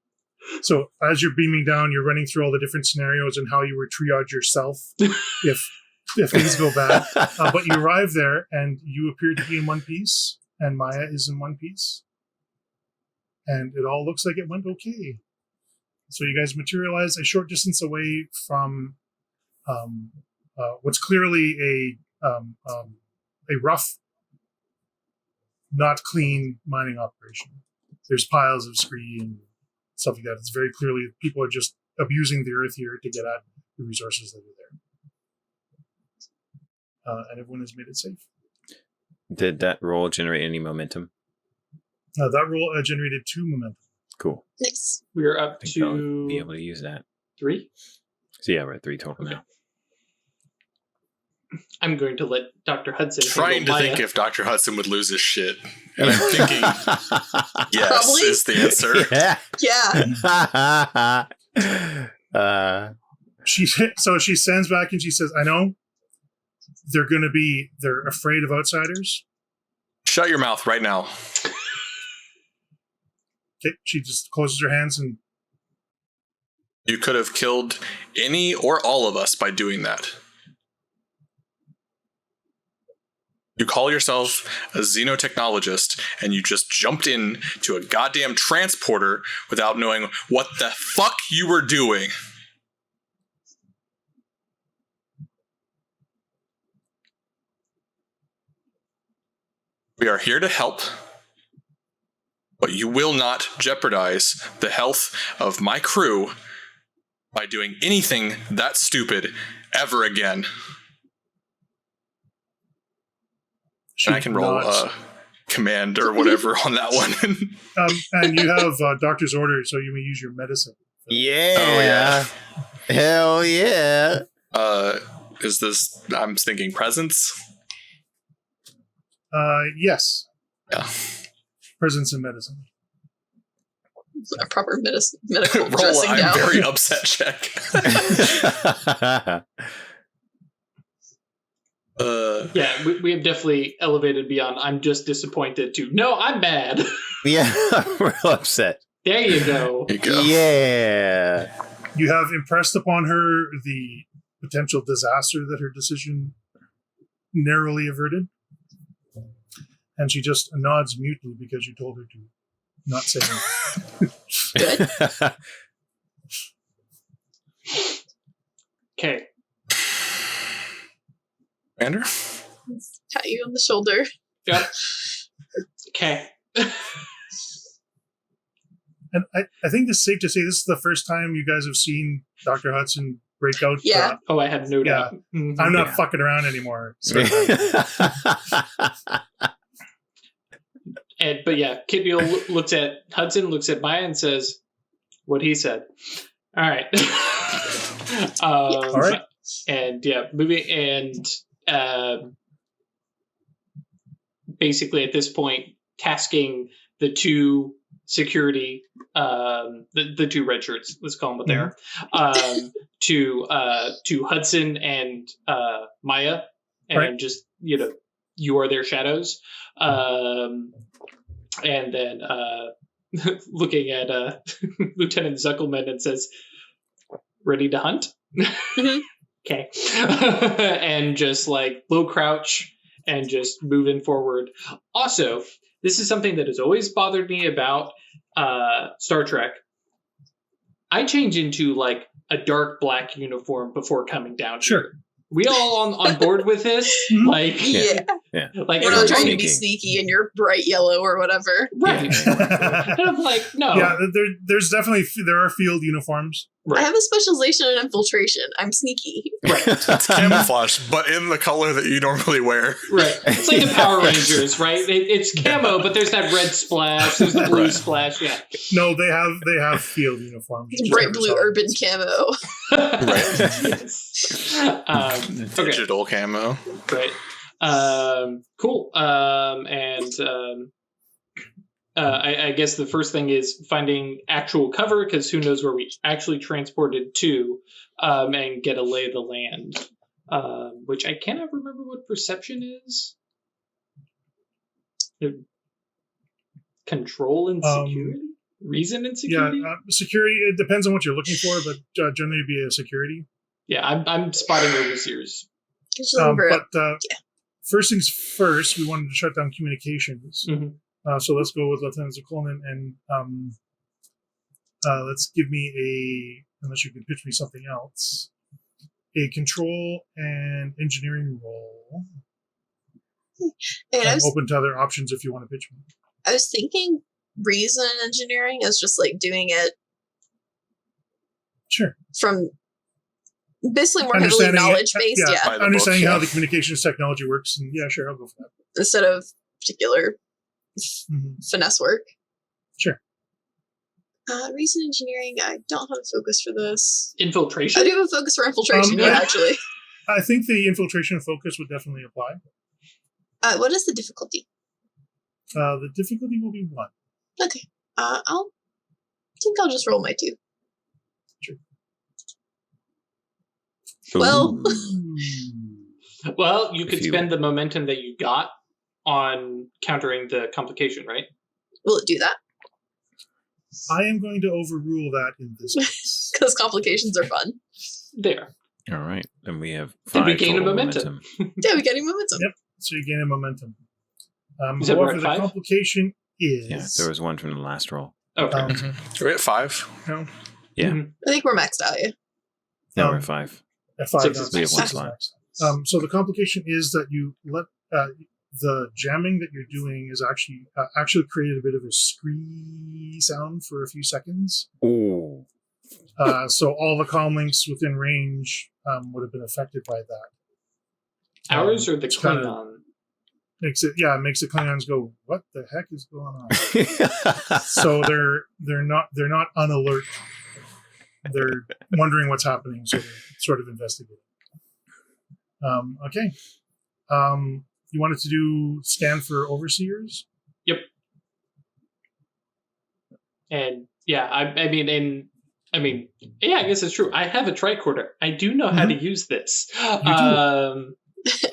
So as you're beaming down, you're running through all the different scenarios and how you would triage yourself if things go bad. But you arrive there and you appear to be in one piece, and Maya is in one piece, and it all looks like it went okay. So you guys materialize a short distance away from what's clearly a rough, not clean mining operation. There's piles of scree and stuff like that. It's very clearly people are just abusing the earth here to get at the resources that are there. And everyone has made it safe. Did that roll generate any momentum? That roll generated 2 momentum. Cool. Nice. We're up I think I'll to be able to use that. 3. So yeah, we're at 3 total Okay. now. I'm going to let Dr. Hudson Trying to handle think Maya. if Dr. Hudson would lose his shit. And I'm thinking yes Probably. is the answer. Yeah. She stands back and she says, "I know they're afraid of outsiders." Shut your mouth right now. Okay, she just closes her hands and You could have killed any or all of us by doing that. You call yourself a xenotechnologist, and you just jumped in to a goddamn transporter without knowing what the fuck you were doing. We are here to help, but you will not jeopardize the health of my crew by doing anything that stupid ever again. And I can roll command or whatever on that one. And you have doctor's order, so you may use your medicine. Yeah. Oh, yeah. Hell yeah. Is this, I'm thinking presence? Yes. Yeah. Presence and medicine. A proper medical Roll dressing I'm down. very upset check. Yeah, we have definitely elevated beyond I'm just disappointed to no, I'm bad. Yeah, real upset. There you go. There you go. Yeah. You have impressed upon her the potential disaster that her decision narrowly averted. And she just nods mutely because you told her to not say anything. Good. Okay. Commander? Pat you on the shoulder. Yep. Okay. And I think it's safe to say this is the first time you guys have seen Dr. Hudson break out. Yeah. Oh, I have no Yeah. doubt. Mhm. I'm not fucking around anymore. So, But yeah, Kid Mule looks at Hudson, looks at Maya, and says what he said. All right. all right. And yeah, moving and basically at this point, tasking the two security, the two red shirts, let's call them what they are, to Hudson and Maya, and Right. just you are their shadows. And then looking at Lieutenant Zuckelman and says, "Ready to hunt?" Mhm. Okay. And just like low crouch and just moving forward. Also, this is something that has always bothered me about Star Trek. I change into like a dark black uniform before coming down. Sure. We all on board with this? Mhm. Like, Yeah. Yeah. like We're not trying to sneaky. be sneaky and you're bright yellow or whatever. right. And I'm like, no. Yeah, there's definitely there are field uniforms. I have a specialization in infiltration. I'm sneaky. Right. It's camouflage, but in the color that you normally wear. Right. It's like the Power Rangers, right? It's camo, but there's that red splash, there's the blue Right. splash. Yeah. No, they have field uniforms. It's Just bright never blue saw it. urban camo. Yes. Okay. Digital camo. Right. Cool. I guess the first thing is finding actual cover, because who knows where we actually transported to, and get a lay of the land, which I cannot remember what perception is. Control and security? Reason and security? Yeah, security. It depends on what you're looking for, but generally it'd be a security. Yeah, I'm spotting overseers. Just remember it. But first things first, we wanted to shut down communications. Mhm. So let's go with Lieutenant Coleman and let's give me unless you can pitch me something else, a control and engineering role. And I'm open to other options if you want to pitch me. I was thinking reason engineering is just like doing it Sure. from basically more heavily Understanding it, knowledge based, yeah. By the Understanding book, how yeah. the communications technology works, and yeah, sure, I'll go for that. instead of particular Mhm. finesse work. Sure. Reason engineering, I don't have a focus for this. Infiltration? I do have a focus for infiltration, Yeah. actually. I think the infiltration focus would definitely apply. What is the difficulty? The difficulty will be 1. Okay. I think I'll just roll my 2. Well, Well, you could If you- spend the momentum that you got on countering the complication, right? will it do that? I am going to overrule that in this case. Because complications are fun. There. All right. Then we have Did we 5 gain a total momentum? Yeah, we getting momentum. Yep. So you gain a momentum. Is that However, right, the 5? complication is... Yeah, there was one from the last roll. Okay. Um, Are we at 5? no, Yeah. Mhm. I think we're maxed out, yeah. No, Um, we're at 5. at 5. Six not is- we have six. one slot. So the complication is that you let the jamming that you're doing is actually created a bit of a scree sound for a few seconds. Ooh. So all the comm links within range would have been affected by that. Ours or the Klingon? Klingon? Makes the Klingons go, what the heck is going on? So they're not unalert. They're wondering what's happening, so they're sort of investigating. Okay. You wanted to do scan for overseers? Yep. And yeah, I guess it's true. I have a tricorder. I do know how to use this. I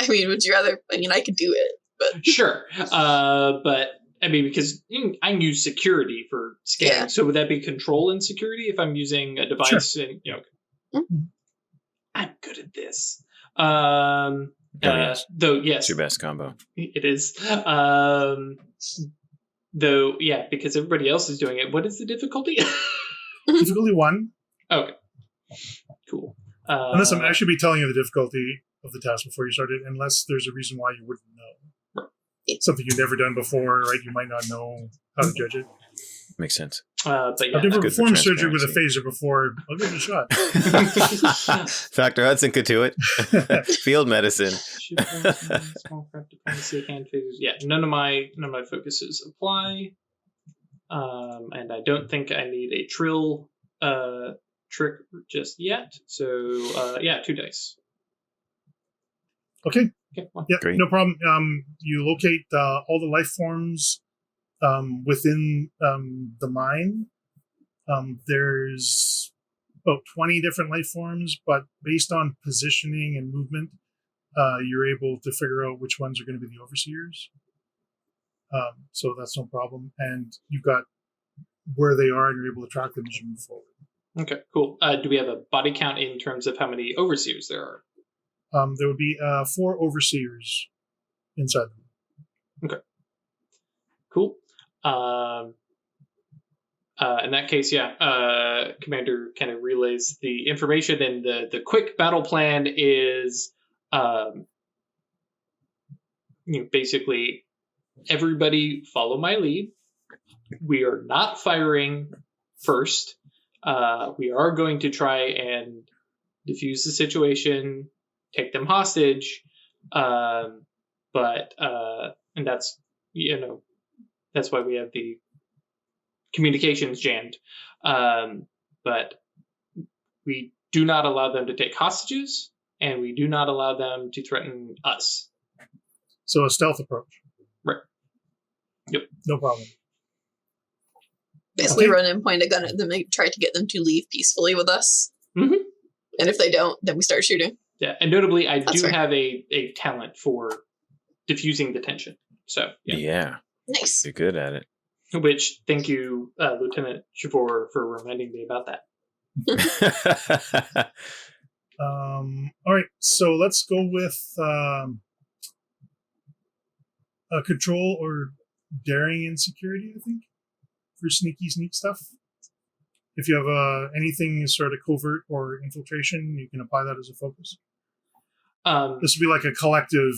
mean, would you rather? I mean, I could do it, but sure. But I mean, because I use security for scanning, Yeah. so would that be control and security if I'm using a device? Sure. And Mhm. I'm good at this. Yes. Though, yes, It's your best combo. it is. Though, yeah, because everybody else is doing it. What is the difficulty? Difficulty 1. Okay, cool. Unless I should be telling you the difficulty of the task before you started, unless there's a reason why you wouldn't know. Right. Something you've never done before, right? You might not know how to judge it. Makes sense. But yeah, I've never good for performed surgery with a transparency. phaser before. I'll give it a shot. Dr. Hudson could do it. Field medicine. Small craft diplomacy, hand phasers. Yeah, none of my focuses apply. And I don't think I need a trill trick just yet. So yeah, 2 dice. Okay. Okay, one. Yeah, Great. no problem. You locate all the life forms within the mine. There's about 20 different life forms, but based on positioning and movement, you're able to figure out which ones are going to be the overseers. So that's no problem. And you've got where they are, and you're able to track them as you move forward. Okay, cool. Do we have a body count in terms of how many overseers there are? There would be 4 overseers inside them. Okay. Cool. In that case, yeah, Commander kind of relays the information, and the quick battle plan is, basically everybody follow my lead. We are not firing first. We are going to try and defuse the situation, take them hostage, and that's that's why we have the communications jammed. But we do not allow them to take hostages, and we do not allow them to threaten us. So a stealth approach. Right. Yep. No problem. basically Okay. run and point a gun at them and try to get them to leave peacefully with us. Mhm. And if they don't, then we start shooting. Yeah, and notably, I That's do fair. have a talent for diffusing the tension. So, yeah. Yeah, Nice. you're good at it. Which, thank you, Lieutenant Chavor, for reminding me about that. All right, so let's go with a control or daring and security, I think, for sneaky sneak stuff. If you have anything sort of covert or infiltration, you can apply that as a focus. This would be like a collective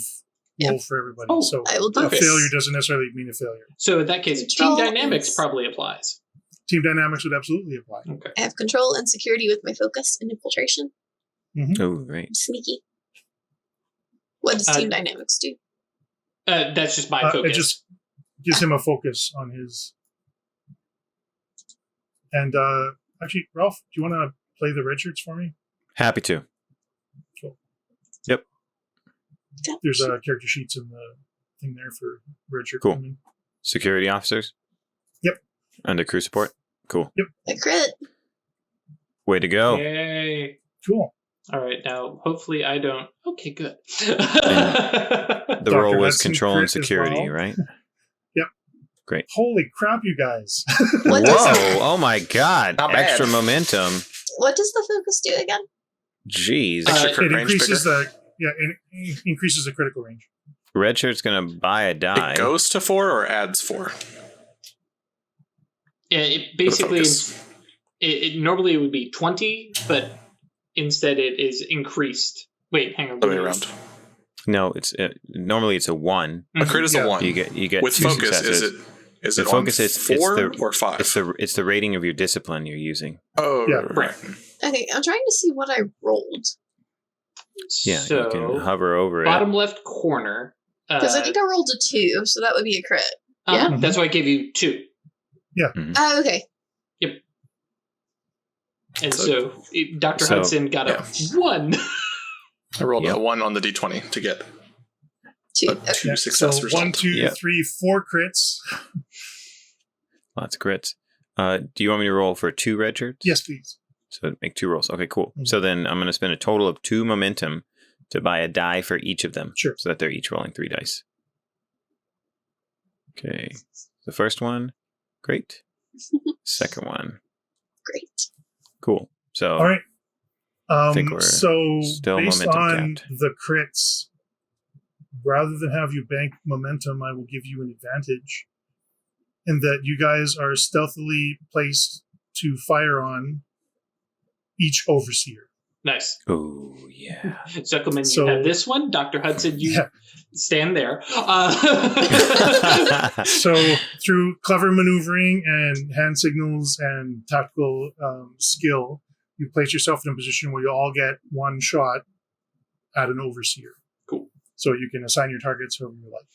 roll for everybody. Oh, so I will do a this. failure doesn't necessarily mean a failure. So, in that case, Control team dynamics is- probably applies. Team dynamics would absolutely apply. Okay. I have control and security with my focus and infiltration. Oh, great. I'm sneaky. What does team dynamics do? That's just my It focus. just gives him a focus on his. And actually, Ralph, do you want to play the red shirts for me? Happy to. There's character sheets in the thing there for red shirt. Cool. Crewmen. Security officers? Yep. Under crew support? Cool. A crit. Way to go. Yay. Cool. All right, now, hopefully I don't... Okay, good. The Dr. role was Hudson control and crit as security, well. right? Holy crap, you guys! What Whoa! does Oh my God! Not bad. Extra momentum. what does the focus do again? Jeez. Extra Uh, crit It range increases bigger. it increases the critical range. Red shirt's gonna buy a die. It goes to 4 or adds 4. Yeah, it basically... It normally it would be 20, but instead it is increased. Wait, hang on. The way around. No, it's normally it's a 1. A crit is a 1. You get with 2 focus. successes. Is The it focus on is 4 or 5? It's the rating of your discipline you're using. Oh, Yeah. right. Okay, I'm trying to see what I rolled. Yeah, So, you can hover over bottom it. left corner. Because I think I rolled a 2, so that would be a crit. Yeah, that's why I gave you 2. Oh, okay. And so Dr. Hudson got a 1. I rolled a 1 on the d20 to get 2. a Okay. 2 success So result. 1, 2, 3, 4 crits. Lots of crits. Do you want me to roll for 2 red shirts? Yes, please. So make 2 rolls. Okay, cool. Mm-hmm. So then I'm going to spend a total of 2 momentum to buy a die for each of them. Sure. So that they're each rolling 3 dice. Okay. The first one, great. Second one, Great. cool. So All right. think we're So still based momentum on capped. the crits, rather than have you bank momentum, I will give you an advantage in that you guys are stealthily placed to fire on each overseer. Nice. oh yeah. Zuckelman, So- you have this one. Dr. Hudson, you Yeah. stand there. So through clever maneuvering and hand signals and tactical skill, you place yourself in a position where you all get 1 shot at an overseer. Cool. So you can assign your targets however you like.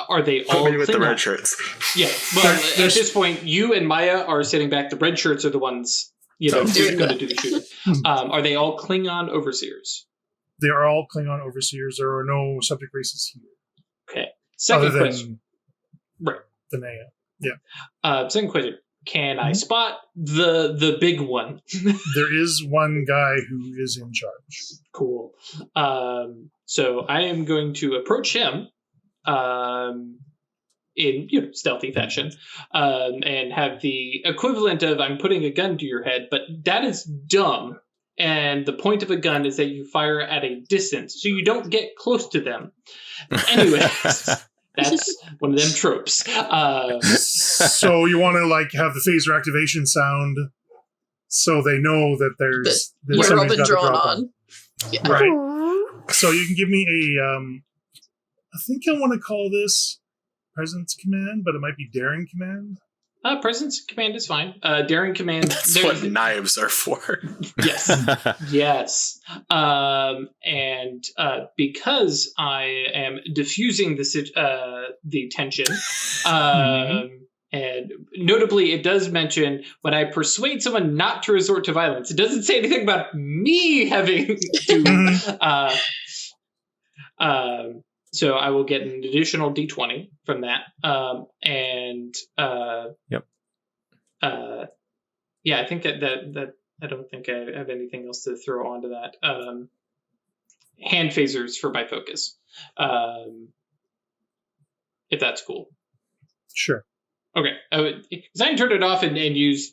Are they all Put me with the Klingon? red shirts. Yeah. Well, at There's- this point, you and Maya are sitting back. The red shirts are the ones, who's Doing going to that. do the shooting. Are they all Klingon overseers? They are all Klingon overseers. There are no subject races here. Okay. Second other than question. Right. the Naya. Second question. Can I spot the big one? There is one guy who is in charge. Cool. So I am going to approach him in stealthy fashion and have the equivalent of I'm putting a gun to your head, but that is dumb. And the point of a gun is that you fire at a distance, so you don't get close to them. Anyways, that's one of them tropes. So you want to have the phaser activation sound, so they know that there's You're all somebody's been got the drawn drop on. Yeah. Right. So you can give me a. I think I want to call this Presence Command, but it might be Daring Command. Presence command is fine. Daring command. That's there's- what knives are for. Yes. Yes. And because I am diffusing the tension, and notably, it does mention when I persuade someone not to resort to violence. It doesn't say anything about me having to. So I will get an additional D20 from that, yeah, I think that I don't think I have anything else to throw onto that. Hand phasers for my focus, if that's cool. Sure. Okay, because I can turn it off and use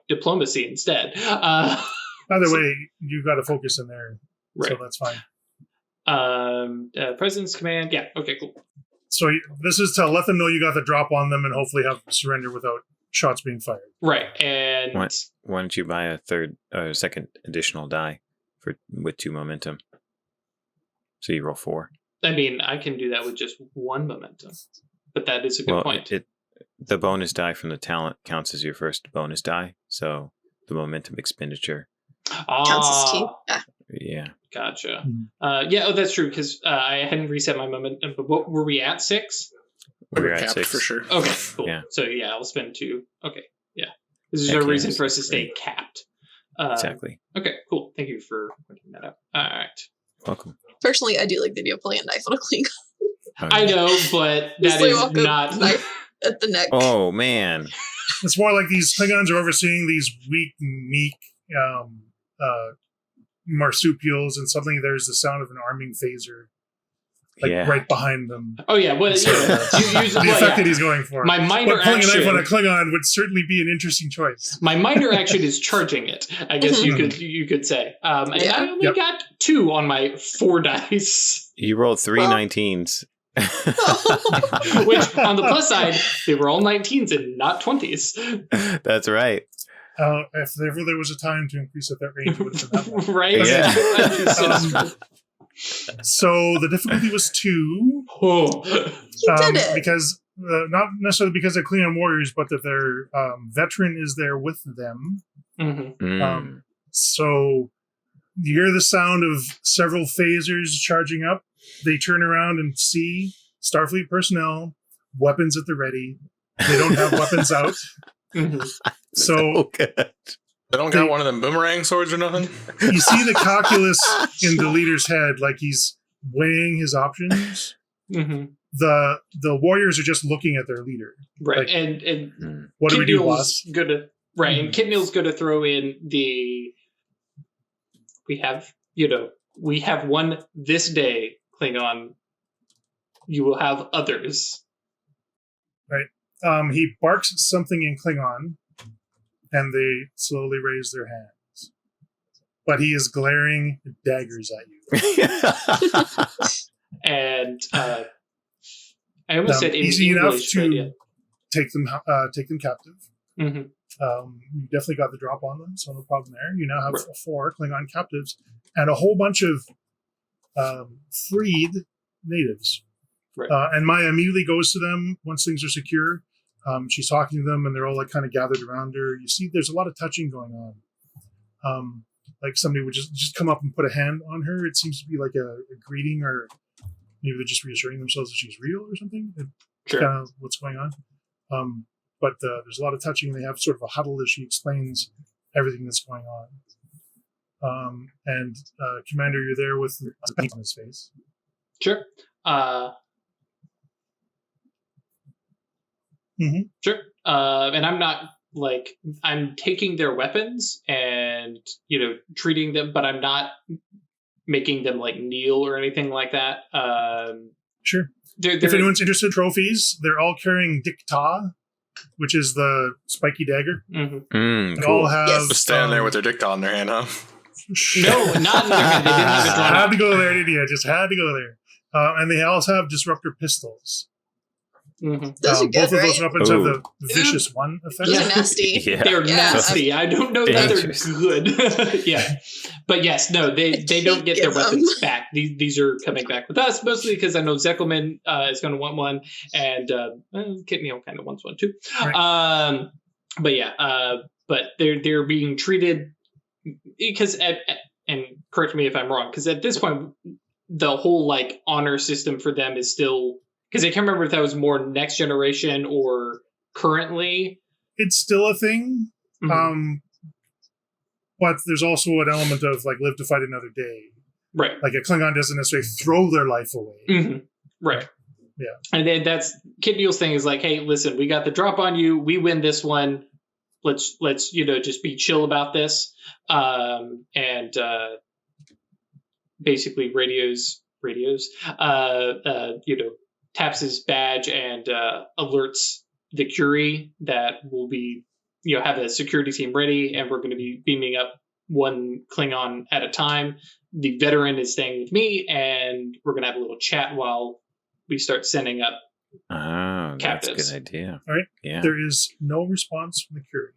diplomacy instead. Either way, you got to focus in there, Right. so that's fine. Presence command. Yeah. Okay. Cool. So this is to let them know you got the drop on them and hopefully have surrender without shots being fired. Right. And Why don't you buy a second additional die with 2 momentum? So you roll 4. I mean, I can do that with just 1 momentum, but that is a good point. The bonus die from the talent counts as your first bonus die, so the momentum expenditure. Counts as 2. Ah. Yeah. Gotcha. Mhm. Yeah. Oh, that's true because I hadn't reset my momentum. But what were we at? 6? We're at capped 6 for sure. Okay. Cool. Yeah. So yeah, I'll spend 2. Okay. Yeah. There's Heck no yeah, reason for us to that's stay great. capped. Exactly. Okay. Cool. Thank you for pointing that out. All right. Welcome. Personally, I do like the idea of playing a knife on a Klingon. I know, but Just that like is walk up, not. knife at the neck. Oh man. It's more like these Klingons are overseeing these weak, meek marsupials, and suddenly there's the sound of an arming phaser, Yeah. right behind them. Oh yeah. Well, So, you use the effect that he's going for. My minor But pulling a knife on a action. Klingon would certainly be an interesting choice. My minor action is charging it. I guess you could say. And Yeah. I only got 2 on my 4 dice. You rolled 3 Well- 19s. Which, on the plus side, they were all 19s and not 20s. That's right. If ever there was a time to increase at that range, it would have been that one. Right? Yeah. That's just so Um, true. So the difficulty was 2. Oh. You did it. Because not necessarily because they're Klingon warriors, but that their veteran is there with them. Mm-hmm. So you hear the sound of several phasers charging up. They turn around and see Starfleet personnel, weapons at the ready. They don't have weapons out. Mm-hmm. So good. They don't got one of them boomerang swords or nothing? You see the calculus in the leader's head, like he's weighing his options. Mm-hmm. The warriors are just looking at their leader. Right, Like, and what do we do, Kidneal's boss? gonna and Kidneal's gonna throw in the we have one this day, Klingon. You will have others. Right. He barks something in Klingon, and they slowly raise their hands. But he is glaring daggers at you. And I almost said in easy enough English, to but yeah. take them captive. Mm-hmm. You definitely got the drop on them, so no problem there. You now have 4 Klingon captives and a whole bunch of freed natives. Right. And Maya immediately goes to them once things are secure. She's talking to them, and they're all like kind of gathered around her. You see, there's a lot of touching going on. Like somebody would just come up and put a hand on her. It seems to be like a greeting, or maybe they're just reassuring themselves that she's real or something. It's kind of what's going on. But there's a lot of touching. They have sort of a huddle as she explains everything that's going on. And Commander, you're there with the paint on his face. Sure. Sure. And I'm not I'm taking their weapons and treating them, but I'm not making them like kneel or anything like that. Sure. They're, if anyone's interested in trophies, they're all carrying Dicta, which is the spiky dagger. Mm-hmm. They all have Just standing there with their Dicta in their hand, huh? No, not in their hand. They didn't have it drawn. Had to go there, didn't you? Just had to go there. And they also have disruptor pistols. Mm-hmm. Those are good, both of right? those weapons have the vicious one effect. Those are nasty. Yeah. They're nasty. I don't know that they're good. Yeah. But yes, no, they don't get their weapons back. These are coming back with us, mostly because I know Zeckelman is going to want one, and Kidneal kind of wants one too. Right. But yeah, but they're being treated because, and correct me if I'm wrong, because at this point, the whole honor system for them is still. Because I can't remember if that was more next generation or currently. It's still a thing. Mm-hmm. But there's also an element of live to fight another day. Right. Like a Klingon doesn't necessarily throw their life away. Mm-hmm. Right. Yeah. And then that's Kidneal's thing is hey, listen, we got the drop on you. We win this one. Let's just be chill about this. And basically radios, taps his badge and alerts the Curie that we'll be, have a security team ready, and we're going to be beaming up one Klingon at a time. The veteran is staying with me, and we're going to have a little chat while we start sending up captives. That's a good idea. All right. Yeah. There is no response from the Curie.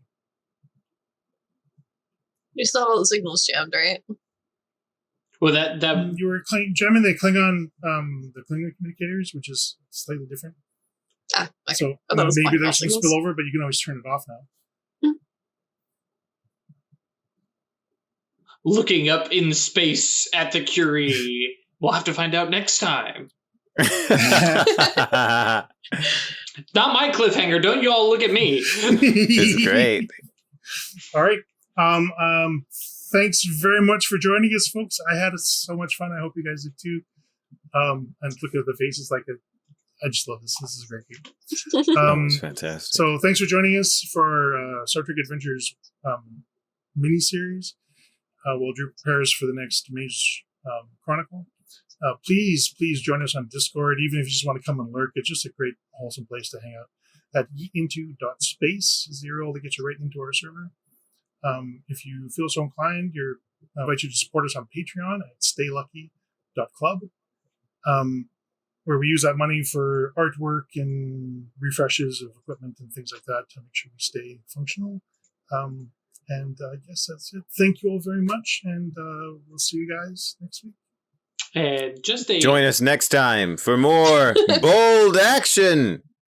You still have all the signals jammed, right? Well, that you were jamming the Klingon communicators, which is slightly different. Okay. So maybe there's some spillover, but you can always turn it off now. Looking up in space at the Curie. We'll have to find out next time. Not my cliffhanger. Don't you all look at me. It's great. All right. Thanks very much for joining us, folks. I had so much fun. I hope you guys did too. And look at the faces I just love this. This is a great game. It's fantastic. So thanks for joining us for Star Trek Adventures mini-series. We'll do prepares for the next Mage Chronicle. Please join us on Discord, even if you just want to come and lurk. It's just a great, wholesome place to hang out. At into.space is the URL to get you right into our server. If you feel so inclined, I invite you to support us on Patreon at staylucky.club, where we use that money for artwork and refreshes of equipment and things like that to make sure we stay functional. And I guess that's it. Thank you all very much, and we'll see you guys next week. And just Join us next time for more bold action.